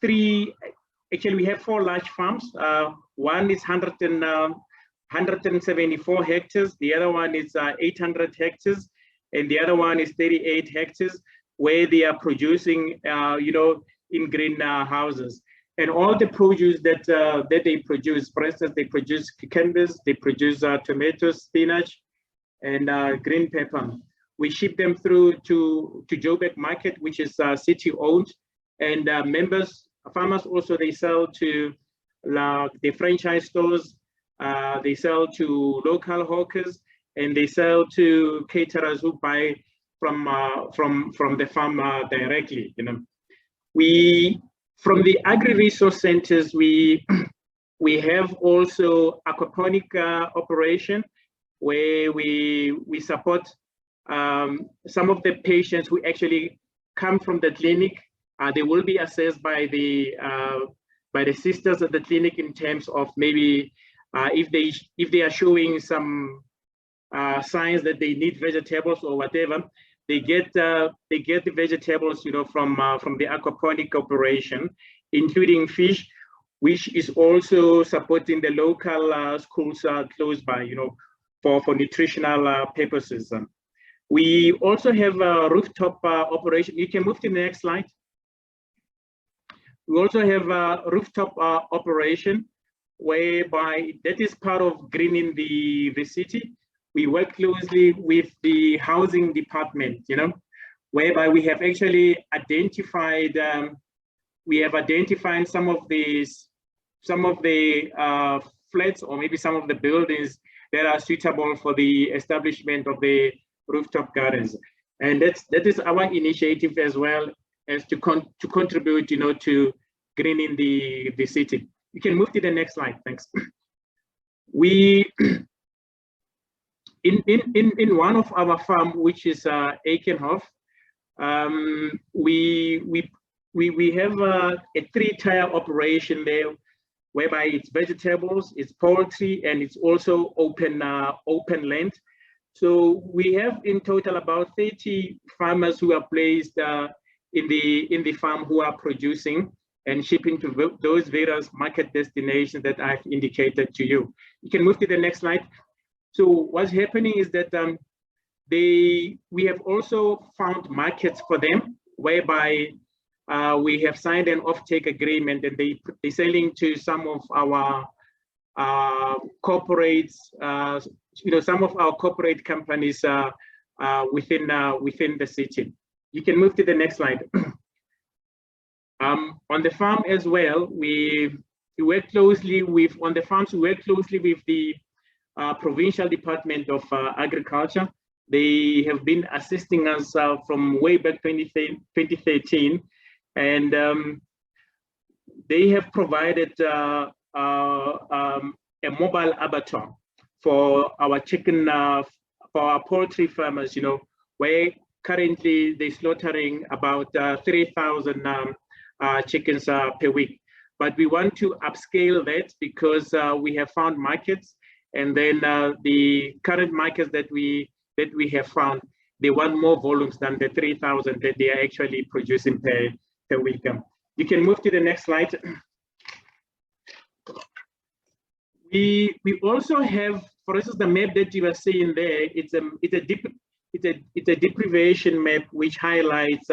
we have 4 large farms. One is 174 hectares, the other one is 800 hectares, and the other one is 38 hectares, where they are producing, you know, in green houses. And all the produce that they produce, for instance, they produce cucumbers, they produce tomatoes, spinach, and green pepper. We ship them through to Joburg Market, which is city owned, and farmers also, they sell to the franchise stores, they sell to local hawkers, and they sell to caterers who buy from the farm directly. You know, from the Agri resource centers, we have also aquaponic operation, where we support some of the patients who actually come from the clinic. They will be assessed by the sisters at the clinic in terms of maybe if they are showing some signs that they need vegetables or whatever, they get the vegetables, you know, from the aquaponic operation, including fish, which is also supporting the local schools close by, you know, for nutritional purposes. We also have a rooftop operation. You can move to the next slide. We also have a rooftop operation, whereby that is part of greening the city. We work closely with the housing department, you know, whereby we have actually identified some of the flats or maybe some of the buildings that are suitable for the establishment of the rooftop gardens, and that is our initiative as well as to contribute, you know, to greening the city. You can move to the next slide, thanks. We in one of our farm, which is Aikenhof, we have a 3-tier operation there, whereby it's vegetables, it's poultry, and it's also open land. So we have in total about 30 farmers who are placed in the farm, who are producing and shipping to those various market destinations that I've indicated to you. You can move to the next slide. So what's happening is that we have also found markets for them, whereby we have signed an offtake agreement, and they're selling to some of our corporates, you know, some of our corporate companies within the city. You can move to the next slide. On the farm as well, we work closely with the Provincial Department of Agriculture. They have been assisting us from way back 2013, and they have provided a mobile abattoir for our chicken, for our poultry farmers, you know, where currently they're slaughtering about 3,000 chickens per week. But we want to upscale that because we have found markets, and then the current markets that we have found, they want more volumes than the 3,000 that they are actually producing per week. You can move to the next slide. We also have, for instance, the map that you are seeing there. It's a deprivation map which highlights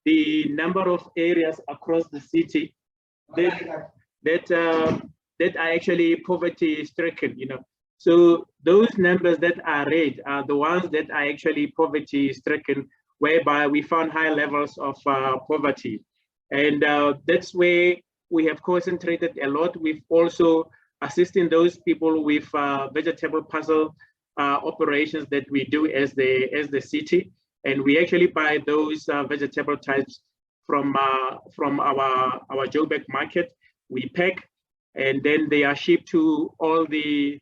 the number of areas across the city that are actually poverty stricken. You know, so those numbers that are red are the ones that are actually poverty stricken, whereby we found high levels of poverty, and that's where we have concentrated a lot. We've also assisting those people with vegetable parcel operations that we do as the city, and we actually buy those vegetable types from our Joburg market. We pack, and then they are shipped to all the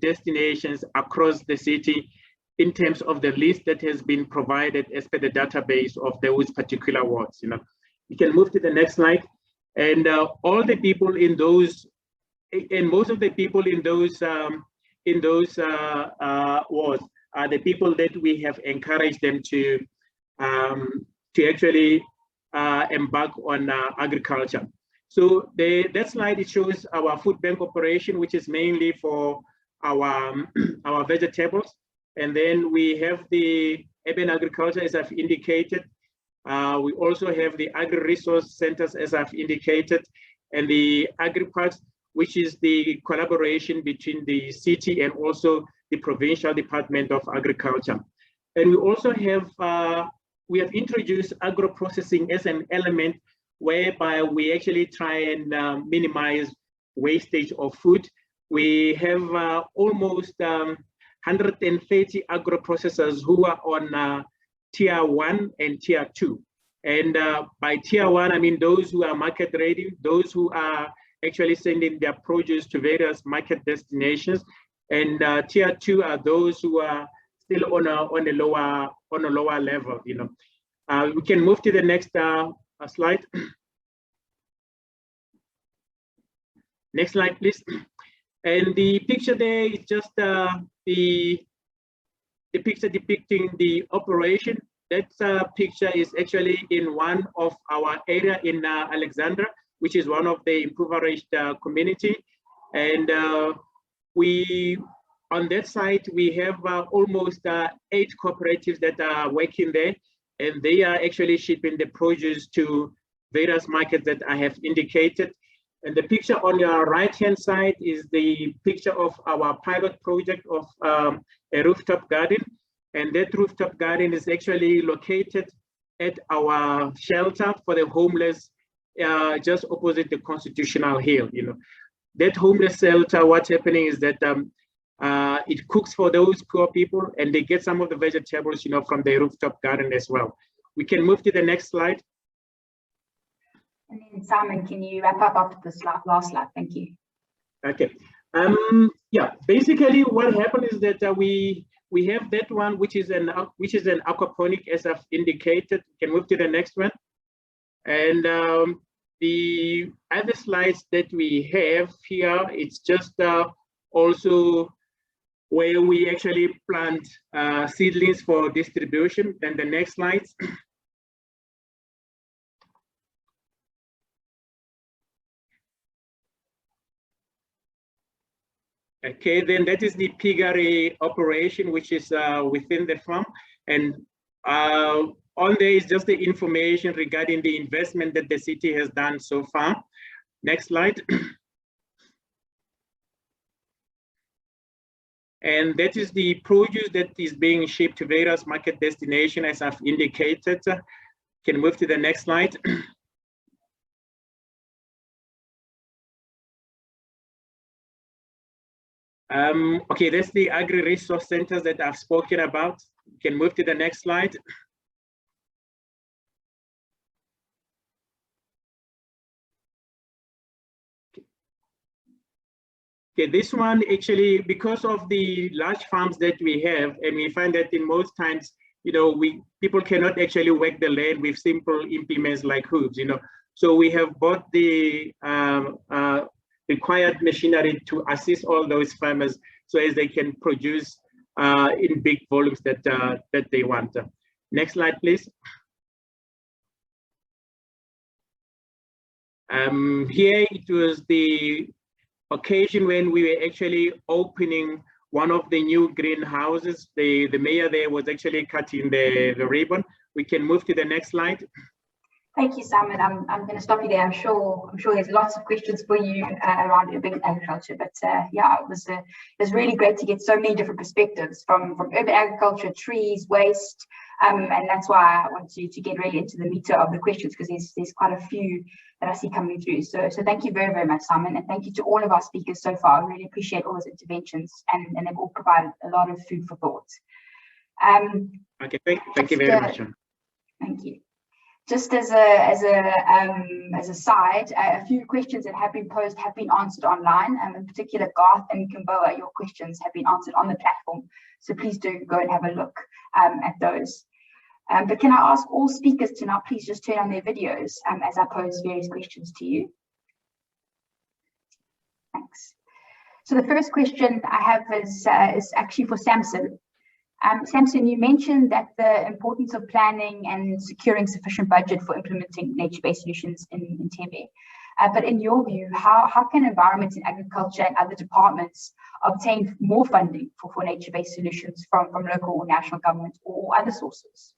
destinations across the city in terms of the list that has been provided as per the database of those particular wards. You know, you can move to the next slide. And all the people in those, and most of the people in those wards are the people that we have encouraged them to actually embark on agriculture. So that slide, it shows our food bank operation, which is mainly for our vegetables. And then we have the urban agriculture, as I've indicated. We also have the agri-resource centers, as I've indicated, and the agri-parks, which is the collaboration between the city and also the provincial department of agriculture. And we also have, we have introduced agro-processing as an element whereby we actually try and minimize wastage of food. We have almost 130 agro-processors who are on tier 1 and tier 2. And by tier 1, I mean those who are market ready, those who are actually sending their produce to various market destinations. And tier 2 are those who are still on a lower level. You know, we can move to the next slide. Next slide, please. And the picture there is just the picture depicting the operation. That picture is actually in one of our area in Alexandra, which is one of the impoverished community. And we, on that site, we have almost 8 cooperatives that are working there, and they are actually shipping the produce to various markets that I have indicated. And the picture on your right-hand side is the picture of our pilot project of a rooftop garden. And that rooftop garden is actually located at our shelter for the homeless, just opposite the Constitutional Hill. You know, that homeless shelter, what's happening is that it cooks for those poor people, and they get some of the vegetables, you know, from the rooftop garden as well. We can move to the next slide. And then Simon, can you wrap up after this last slide? Thank you. Okay. Yeah. Basically, what happened is that we have that one, which is an aquaponic, as I've indicated. We can move to the next one. And the other slides that we have here, it's just also where we actually plant seedlings for distribution. Then the next slides. Okay, then that is the piggery operation, which is within the farm. And on there is just the information regarding the investment that the city has done so far. Next slide. And that is the produce that is being shipped to various market destinations, as I've indicated. Can move to the next slide. Okay, that's the agri-resource centers that I've spoken about. You can move to the next slide. Okay, this one actually, because of the large farms that we have, and we find that in most times, you know, people cannot actually work the land with simple implements like hooves, you know. So we have bought the required machinery to assist all those farmers so as they can produce in big volumes that they want. Next slide, please. Here it was the occasion when we were actually opening one of the new greenhouses. The mayor there was actually cutting the ribbon. We can move to the next slide. Thank you, Simon. I'm going to stop you there. I'm sure there's lots of questions for you around urban agriculture. But yeah, it was really great to get so many different perspectives from urban agriculture, trees, waste, And that's why I want to get really into the meter of the questions, because there's quite a few that I see coming through. So thank you very, very much, Simon. And thank you to all of our speakers so far. I really appreciate all those interventions, and they've all provided a lot of food for thought. Okay, thank you very much. Thank you. Just as a side, a few questions that have been posed have been answered online. In particular, Garth and Kimboa, your questions have been answered on the platform. So please do go and have a look at those. But can I ask all speakers to now please just turn on their videos as I pose various questions to you? Thanks. So the first question I have is actually for Samson. Samson, you mentioned that the importance of planning and securing sufficient budget for implementing nature-based solutions in Tebe. But in your view, how can environment and agriculture and other departments obtain more funding for nature-based solutions from local or national government or other sources?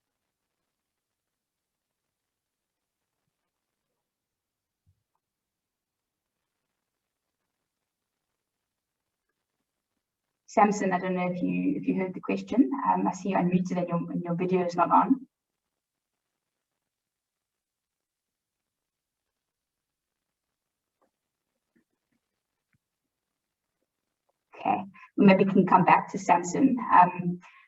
Samson, I don't know if you heard the question. I see you unmuted and your video is not on. Okay, maybe we can come back to Samson.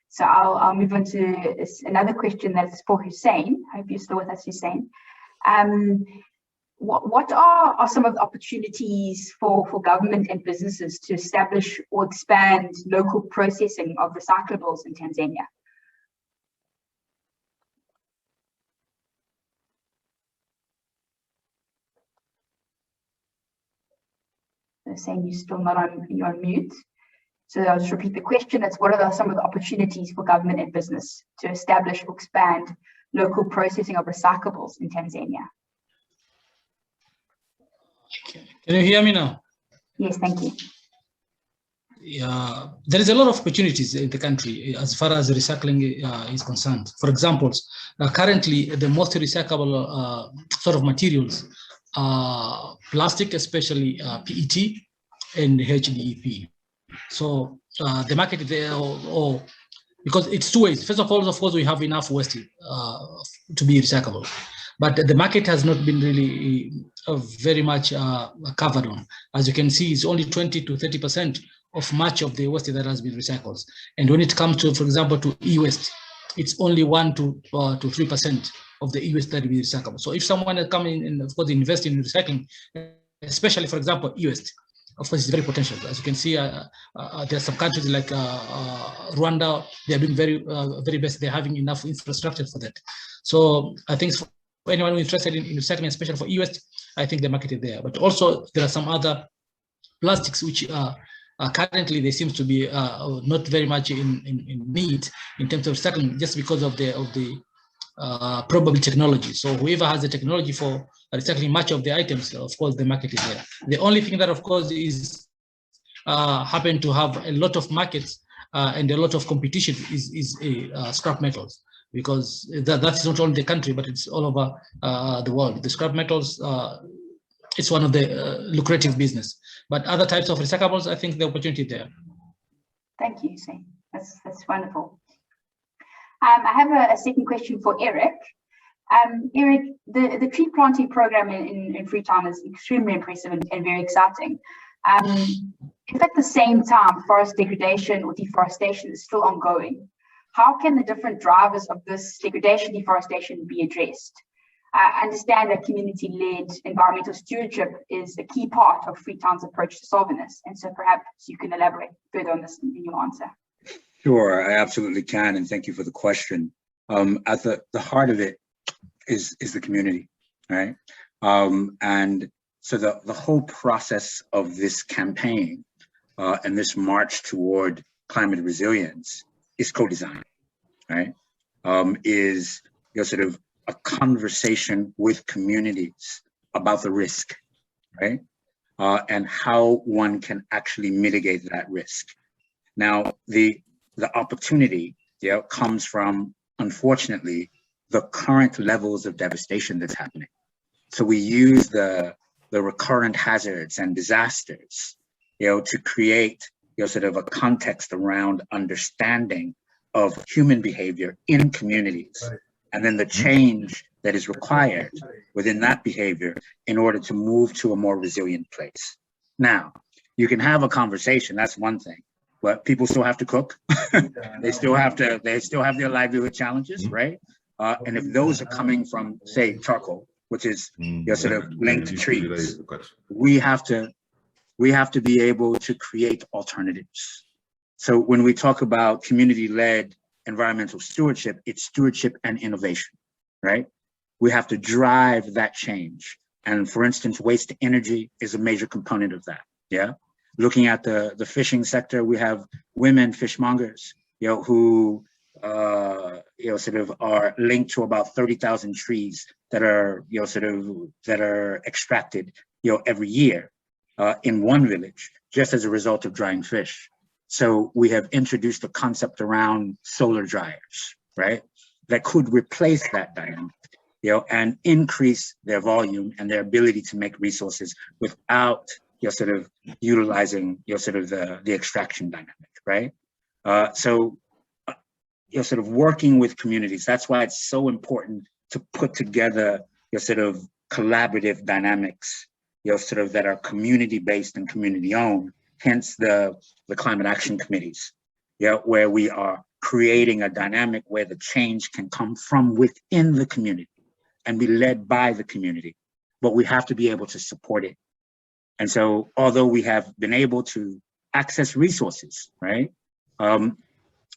So I'll move on to another question that's for Hussein. I hope you're still with us, Hussein. What are some of the opportunities for government and businesses to establish or expand local processing of recyclables in Tanzania? They're saying you're still not on, you're on mute. So I'll just repeat the question. It's what are some of the opportunities for government and business to establish or expand local processing of recyclables in Tanzania? Can you hear me now? Yes, thank you. Yeah, there is a lot of opportunities in the country as far as recycling is concerned. For example, currently the most recyclable sort of materials are plastic, especially PET and HDPE. So the market there, or because it's two ways. First of all, of course, we have enough waste to be recyclable, but the market has not been really very much covered on. As you can see, it's only 20 to 30% of much of the waste that has been recycled. And when it comes to, for example, to e-waste, it's only 1 to 3% of the e-waste that will be recyclable. So if someone is coming and of course invest in recycling, especially for example e-waste, of course it's very potential. As you can see, there are some countries like Rwanda, they are doing very best. They're having enough infrastructure for that. So I think for anyone who is interested in recycling, especially for e-waste, I think the market is there. But also there are some other plastics which currently they seem to be not very much in need in terms of recycling, just because of the probable technology. So whoever has the technology for recycling much of the items, of course the market is there. The only thing that of course is happen to have a lot of markets and a lot of competition is scrap metals, because that's not only the country but it's all over the world. The scrap metals, it's one of the lucrative business, but other types of recyclables, I think the opportunity there. Thank you, Hussein. That's wonderful. I have a second question for Eric. Eric, the tree planting program in Freetown is extremely impressive and very exciting. If at the same time forest degradation or deforestation is still ongoing, how can the different drivers of this degradation, deforestation be addressed? I understand that community-led environmental stewardship is a key part of Freetown's approach to solving this, and so perhaps you can elaborate further on this in your answer. Sure, I absolutely can, and thank you for the question. At the heart of it is the community, right? And so the whole process of this campaign and this march toward climate resilience is co-design, right? Is sort of a conversation with communities about the risk, right? And how one can actually mitigate that risk. Now, the opportunity comes from, unfortunately, the current levels of devastation that's happening. So we use the recurrent hazards and disasters, to create sort of a context around understanding of human behavior in communities, and then the change that is required within that behavior in order to move to a more resilient place. Now, you can have a conversation, that's one thing, but people still have to cook. they still have their livelihood challenges, right? And if those are coming from, say, charcoal, which is sort of linked to trees, we have to be able to create alternatives. So when we talk about community-led environmental stewardship, it's stewardship and innovation, right? We have to drive that change. And for instance, waste to energy is a major component of that, yeah? Looking at the fishing sector, we have women fishmongers, who sort of are linked to about 30,000 trees that are, that are extracted, every year in one village, just as a result of drying fish. So we have introduced a concept around solar dryers, right? That could replace that dynamic, and increase their volume and their ability to make resources without, sort of utilizing, sort of the extraction dynamic, right? So sort of working with communities. That's why it's so important to put together sort of collaborative dynamics, sort of that are community-based and community-owned, hence the climate action committees, where we are creating a dynamic where the change can come from within the community and be led by the community, but we have to be able to support it. And so, although we have been able to access resources, right?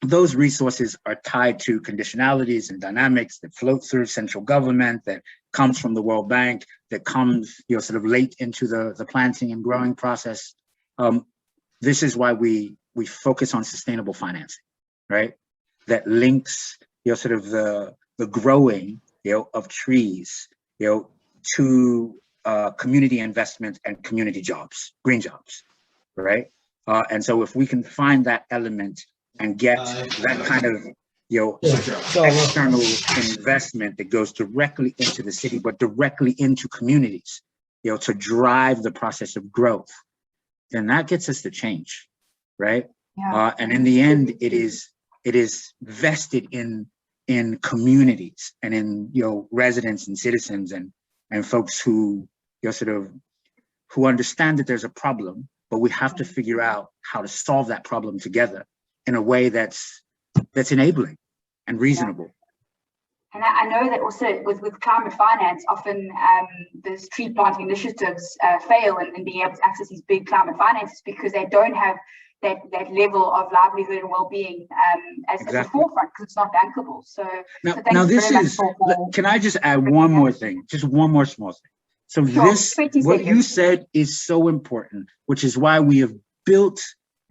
Those resources are tied to conditionalities and dynamics that float through central government, that comes from the World Bank, that comes, sort of late into the planting and growing process. This is why we focus on sustainable financing, right? That links, sort of the growing, of trees, to community investment and community jobs, green jobs, right? And so if we can find that element and get that kind of, external investment that goes directly into the city, but directly into communities, to drive the process of growth, then that gets us to change, right? Yeah. And in the end, it is vested in communities and in residents and citizens and folks who who understand that there's a problem, but we have to figure out how to solve that problem together in a way that's enabling and reasonable. Yeah. And I know that also with climate finance, often those tree planting initiatives fail in being able to access these big climate finances because they don't have that level of livelihood and well-being as a forefront, because it's not bankable. So now this is, can I just add one more thing, just one more small thing. So what you said is so important, which is why we have built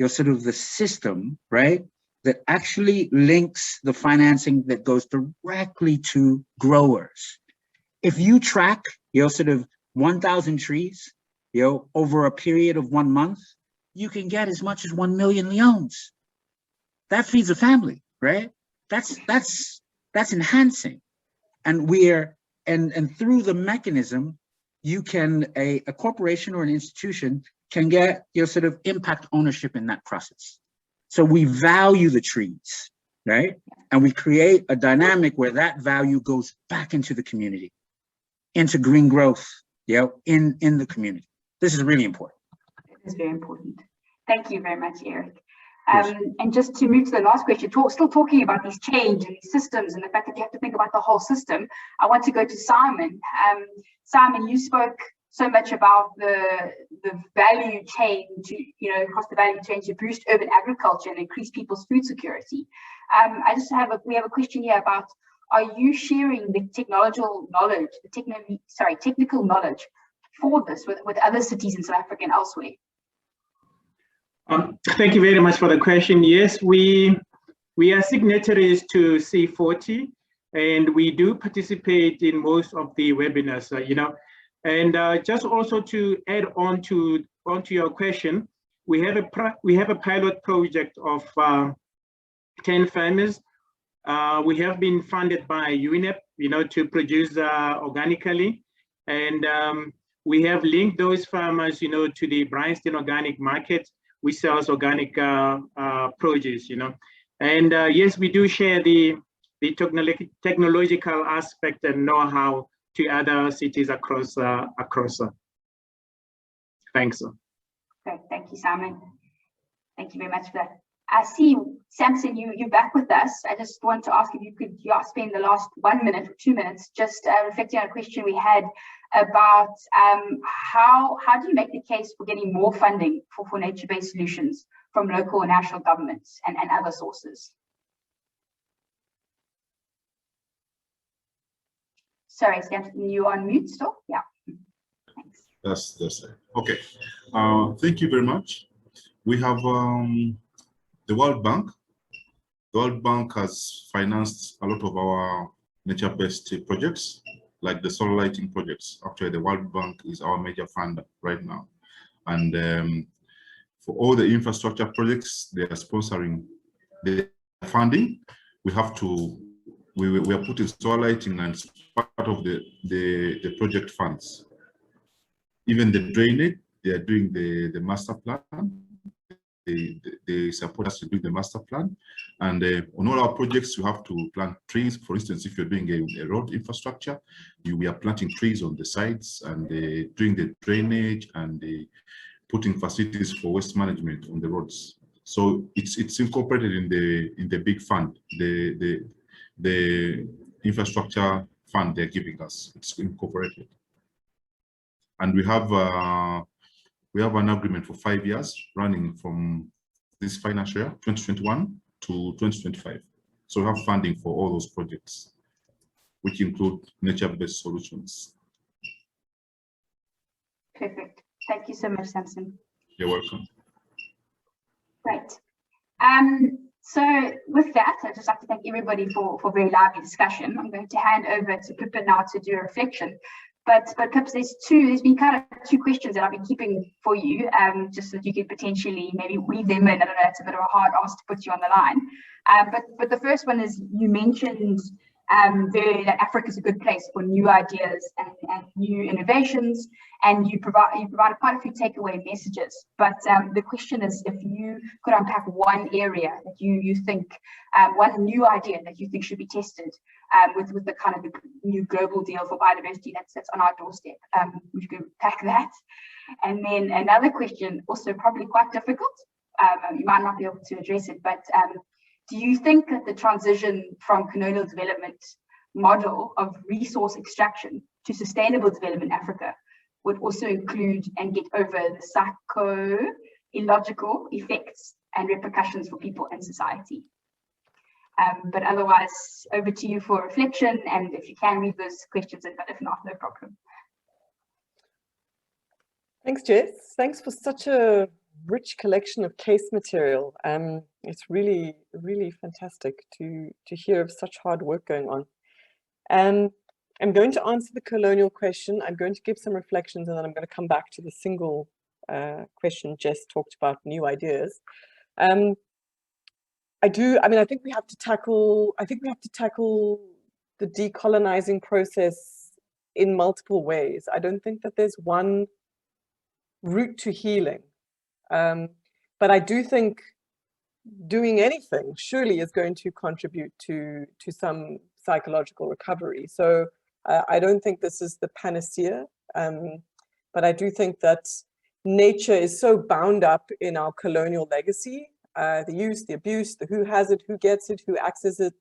sort of the system, right, that actually links the financing that goes directly to growers. If you track, sort of 1,000 trees, over a period of 1 month, you can get as much as 1 million leones. That feeds a family, right? That's enhancing. And and through the mechanism, you can, a corporation or an institution can get sort of impact ownership in that process. So we value the trees, right? And we create a dynamic where that value goes back into the community, into green growth, in the community. This is really important. It is very important. Thank you very much, Eric. And just to move to the last question, still talking about these change and these systems and the fact that you have to think about the whole system, I want to go to Simon. Simon, you spoke so much about the value chain to, across the value chain to boost urban agriculture and increase people's food security. We have a question here about, are you sharing the technical knowledge for this with other cities in South Africa and elsewhere? Thank you very much for the question. Yes, we are signatories to C40, and we do participate in most of the webinars, And just also to add onto your question, we have a pilot project of 10 farmers. We have been funded by UNEP, to produce organically, and we have linked those farmers, to the Bryanston Organic Market, which sells organic produce, And yes, we do share the technological aspect and know-how to other cities across. Thanks. Great, thank you, Simon. Thank you very much for that. I see, Samson, you're back with us. I just want to ask if you could spend the last 1 minute or 2 minutes just reflecting on a question we had about how do you make the case for getting more funding for nature-based solutions from local and national governments and other sources? Sorry, Samson, you on mute still? Yeah. Thanks. That's it. Okay. Thank you very much. We have the World Bank. The World Bank has financed a lot of our nature-based projects, like the solar lighting projects. Actually, the World Bank is our major funder right now. And for all the infrastructure projects they are sponsoring the funding, we have to, we are putting solar lighting as part of the project funds. Even the drainage, they are doing the master plan. They support us to do the master plan. And on all our projects, you have to plant trees. For instance, if you're doing a road infrastructure, we are planting trees on the sides and doing the drainage and putting facilities for waste management on the roads. So it's incorporated in the big fund, the infrastructure fund they're giving us. It's incorporated. And we have an agreement for 5 years running from this financial year, 2021 to 2025. So we have funding for all those projects, which include nature-based solutions. Perfect. Thank you so much, Samson. You're welcome. Great. So with that, I'd just like to thank everybody for a very lively discussion. I'm going to hand over to Pippen now to do a reflection. But Pips, there's been kind of two questions that I've been keeping for you, just so that you could potentially maybe weave them in. I don't know, it's a bit of a hard ask to put you on the line. But the first one is, you mentioned that Africa is a good place for new ideas and new innovations, and you provided quite a few takeaway messages. But the question is, if you could unpack one area that you think, one new idea that you think should be tested with the kind of the new global deal for biodiversity that's on our doorstep, would you could pack that? And then another question, also probably quite difficult, you might not be able to address it, but do you think that the transition from colonial development model of resource extraction to sustainable development in Africa would also include and get over the psycho-illogical effects and repercussions for people and society? But otherwise, over to you for reflection, and if you can read those questions in, but if not, no problem. Thanks, Jess. Thanks for such a rich collection of case material. It's really, really fantastic to hear of such hard work going on. I'm going to answer the colonial question. I'm going to give some reflections, and then I'm going to come back to the single question Jess talked about, new ideas. I think we have to tackle the decolonizing process in multiple ways. I don't think that there's one route to healing. But I do think doing anything surely is going to contribute to some psychological recovery. So I don't think this is the panacea, but I do think that nature is so bound up in our colonial legacy, the use, the abuse, the who has it, who gets it, who accesses it,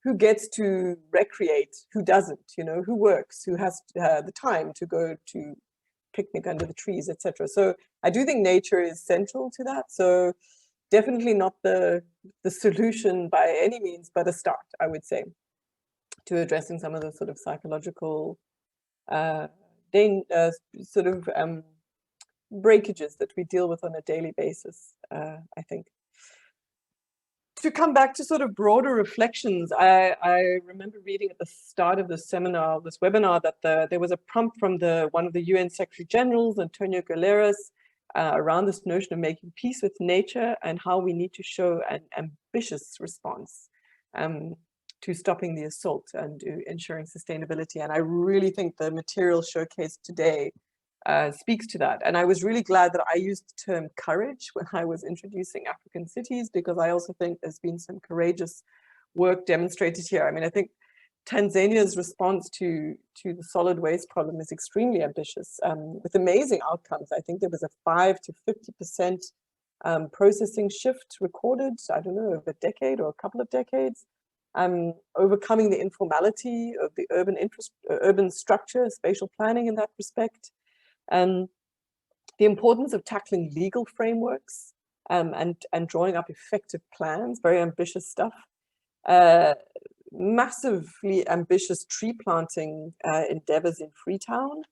who gets to recreate, who doesn't, who works, who has the time to go to picnic under the trees, etc. So I do think nature is central to that. So definitely not the solution by any means, but a start, I would say, to addressing some of the sort of psychological breakages that we deal with on a daily basis, I think. To come back to sort of broader reflections, I remember reading at the start of this webinar, that there was a prompt from one of the UN Secretary Generals, António Guterres, around this notion of making peace with nature and how we need to show an ambitious response to stopping the assault and to ensuring sustainability. And I really think the material showcased today speaks to that. And I was really glad that I used the term courage when I was introducing African cities, because I also think there's been some courageous work demonstrated here. I mean, I think Tanzania's response to the solid waste problem is extremely ambitious, with amazing outcomes. I think there was a 5 to 50% processing shift recorded, I don't know, over a decade or a couple of decades, overcoming the informality of the urban structure, spatial planning in that respect, and the importance of tackling legal frameworks and drawing up effective plans, very ambitious stuff. Massively ambitious tree planting endeavors in Freetown,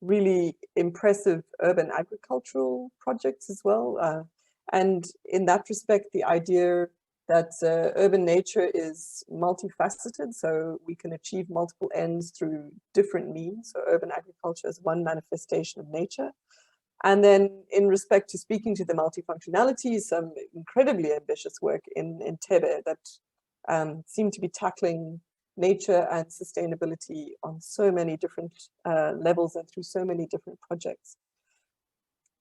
really impressive urban agricultural projects as well. And in that respect, the idea that urban nature is multifaceted, so we can achieve multiple ends through different means. So urban agriculture is one manifestation of nature. And then in respect to speaking to the multifunctionality, some incredibly ambitious work in Entebbe that seem to be tackling nature and sustainability on so many different levels and through so many different projects.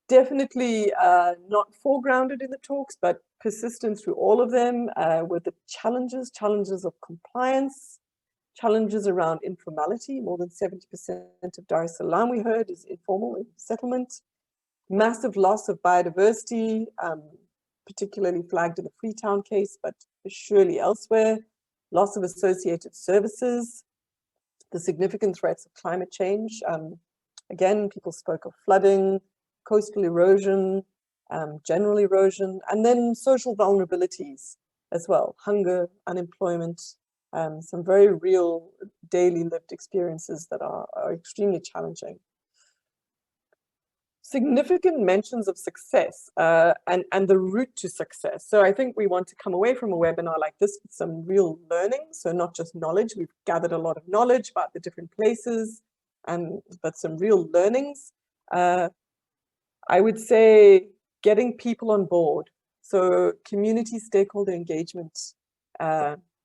Definitely not foregrounded in the talks, but persistent through all of them with the challenges of compliance, challenges around informality. More than 70% of Dar es Salaam, we heard, is informal settlement. Massive loss of biodiversity, particularly flagged in the Freetown case, but surely elsewhere. Loss of associated services, the significant threats of climate change. Again, people spoke of flooding, coastal erosion, general erosion, and then social vulnerabilities as well. Hunger, unemployment, some very real daily lived experiences that are extremely challenging. Significant mentions of success and the route to success. So I think we want to come away from a webinar like this with some real learning. So not just knowledge, we've gathered a lot of knowledge about the different places, but some real learnings. I would say getting people on board. So community stakeholder engagement,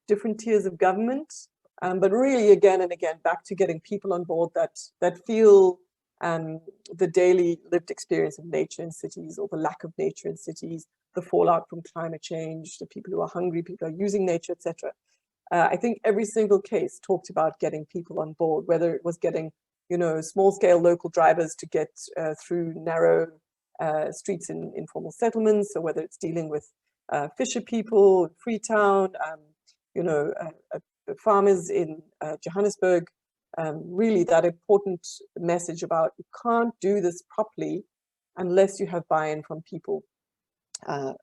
different tiers of government, but really again and again, back to getting people on board that feel the daily lived experience of nature in cities, or the lack of nature in cities, the fallout from climate change, the people who are hungry, people who are using nature, etc. I think every single case talked about getting people on board, whether it was getting, small-scale local drivers to get through narrow streets in informal settlements, or whether it's dealing with fisher people in Freetown, farmers in Johannesburg. Really that important message about you can't do this properly unless you have buy-in from people who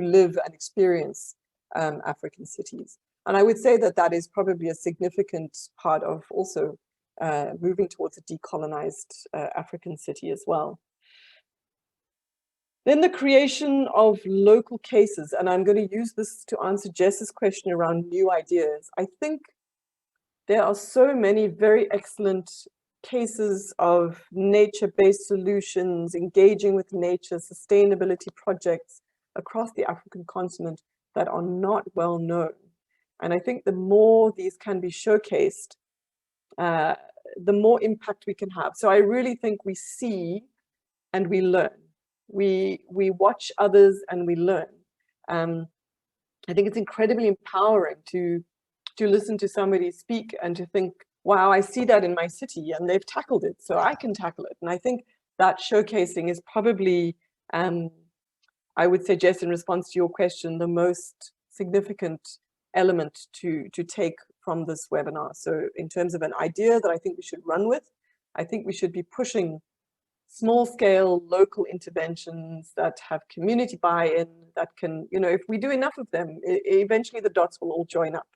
live and experience African cities. And I would say that is probably a significant part of also moving towards a decolonized African city as well. Then the creation of local cases, and I'm going to use this to answer Jess's question around new ideas. I think there are so many very excellent cases of nature-based solutions, engaging with nature, sustainability projects across the African continent that are not well known. And I think the more these can be showcased, the more impact we can have. So I really think we see and we learn. We watch others and we learn. I think it's incredibly empowering to listen to somebody speak and to think, wow, I see that in my city and they've tackled it, so I can tackle it. And I think that showcasing is probably, I would say, Jess, in response to your question, the most significant element to take from this webinar. So in terms of an idea that I think we should run with, I think we should be pushing small-scale local interventions that have community buy-in, that can, if we do enough of them, eventually the dots will all join up.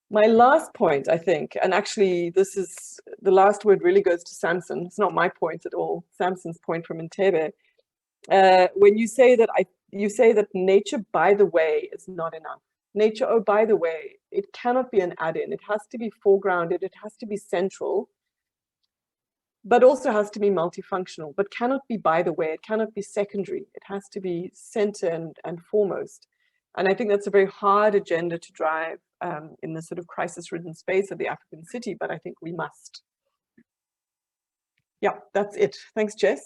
My last point, I think, and actually this is, the last word really goes to Samson. It's not my point at all, Samson's point from Entebbe. When you say that nature, by the way, is not enough. Nature, oh, by the way, it cannot be an add-in. It has to be foregrounded, it has to be central, but also has to be multifunctional, but cannot be by the way, it cannot be secondary. It has to be center and foremost. And I think that's a very hard agenda to drive. in the sort of crisis-ridden space of the African city, but I think we must. Yeah, that's it. Thanks, Jess.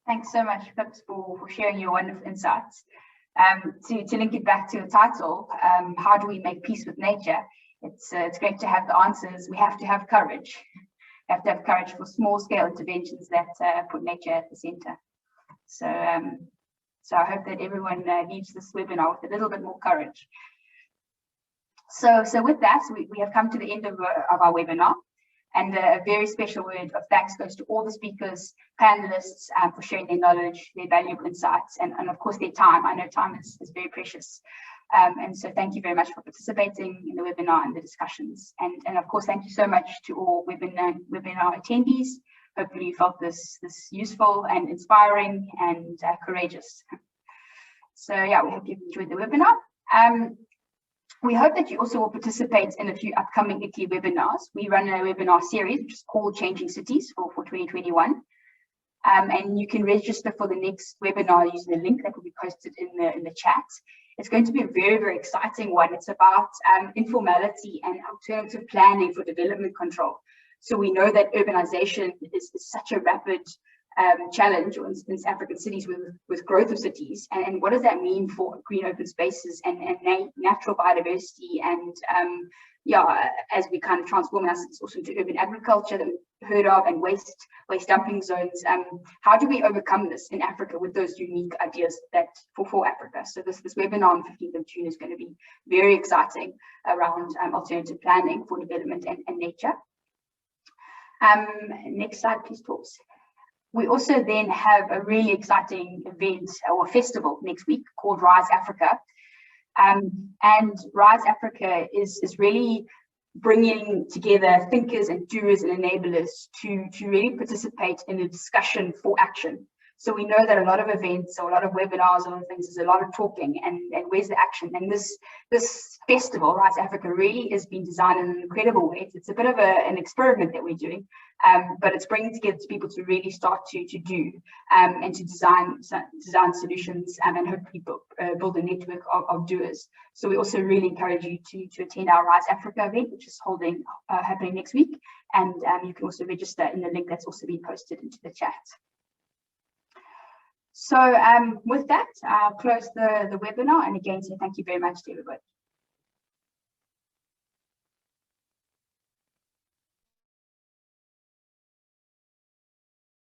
Thanks so much, Pips, for sharing your wonderful insights. To link it back to the title, how do we make peace with nature? It's great to have the answers. We have to have courage. We have to have courage for small-scale interventions that put nature at the center. So I hope that everyone leaves this webinar with a little bit more courage. So with that, we have come to the end of our webinar. And a very special word of thanks goes to all the speakers, panelists, for sharing their knowledge, their valuable insights, and of course their time. I know time is very precious. And so thank you very much for participating in the webinar and the discussions. And of course, thank you so much to all webinar attendees. Hopefully you felt this useful and inspiring and courageous. So yeah, we hope you've enjoyed the webinar. We hope that you also will participate in a few upcoming ICLEI webinars. We run a webinar series, which is called Changing Cities for 2021. And you can register for the next webinar using the link that will be posted in the chat. It's going to be a very, very exciting one. It's about informality and alternative planning for development control. So we know that urbanization is such a rapid challenge in African cities with growth of cities, and what does that mean for green open spaces and natural biodiversity, and as we kind of transform our cities also into urban agriculture that we've heard of, and waste dumping zones. How do we overcome this in Africa with those unique ideas that for Africa? So this webinar on 15th of June is going to be very exciting around alternative planning for development and nature. Next slide, please, Torps. We also then have a really exciting event or festival next week called Rise Africa. And Rise Africa is really bringing together thinkers and doers and enablers to really participate in a discussion for action. So we know that a lot of events or a lot of webinars and things, there's a lot of talking, and where's the action? And this festival, Rise Africa, really has been designed in an incredible way. It's a bit of an experiment that we're doing, but it's bringing together people to really start to do and to design solutions and hopefully build a network of doers. So we also really encourage you to attend our Rise Africa event, which is happening next week. And you can also register in the link that's also been posted into the chat. So with that, I'll close the webinar, and again, say thank you very much to everybody.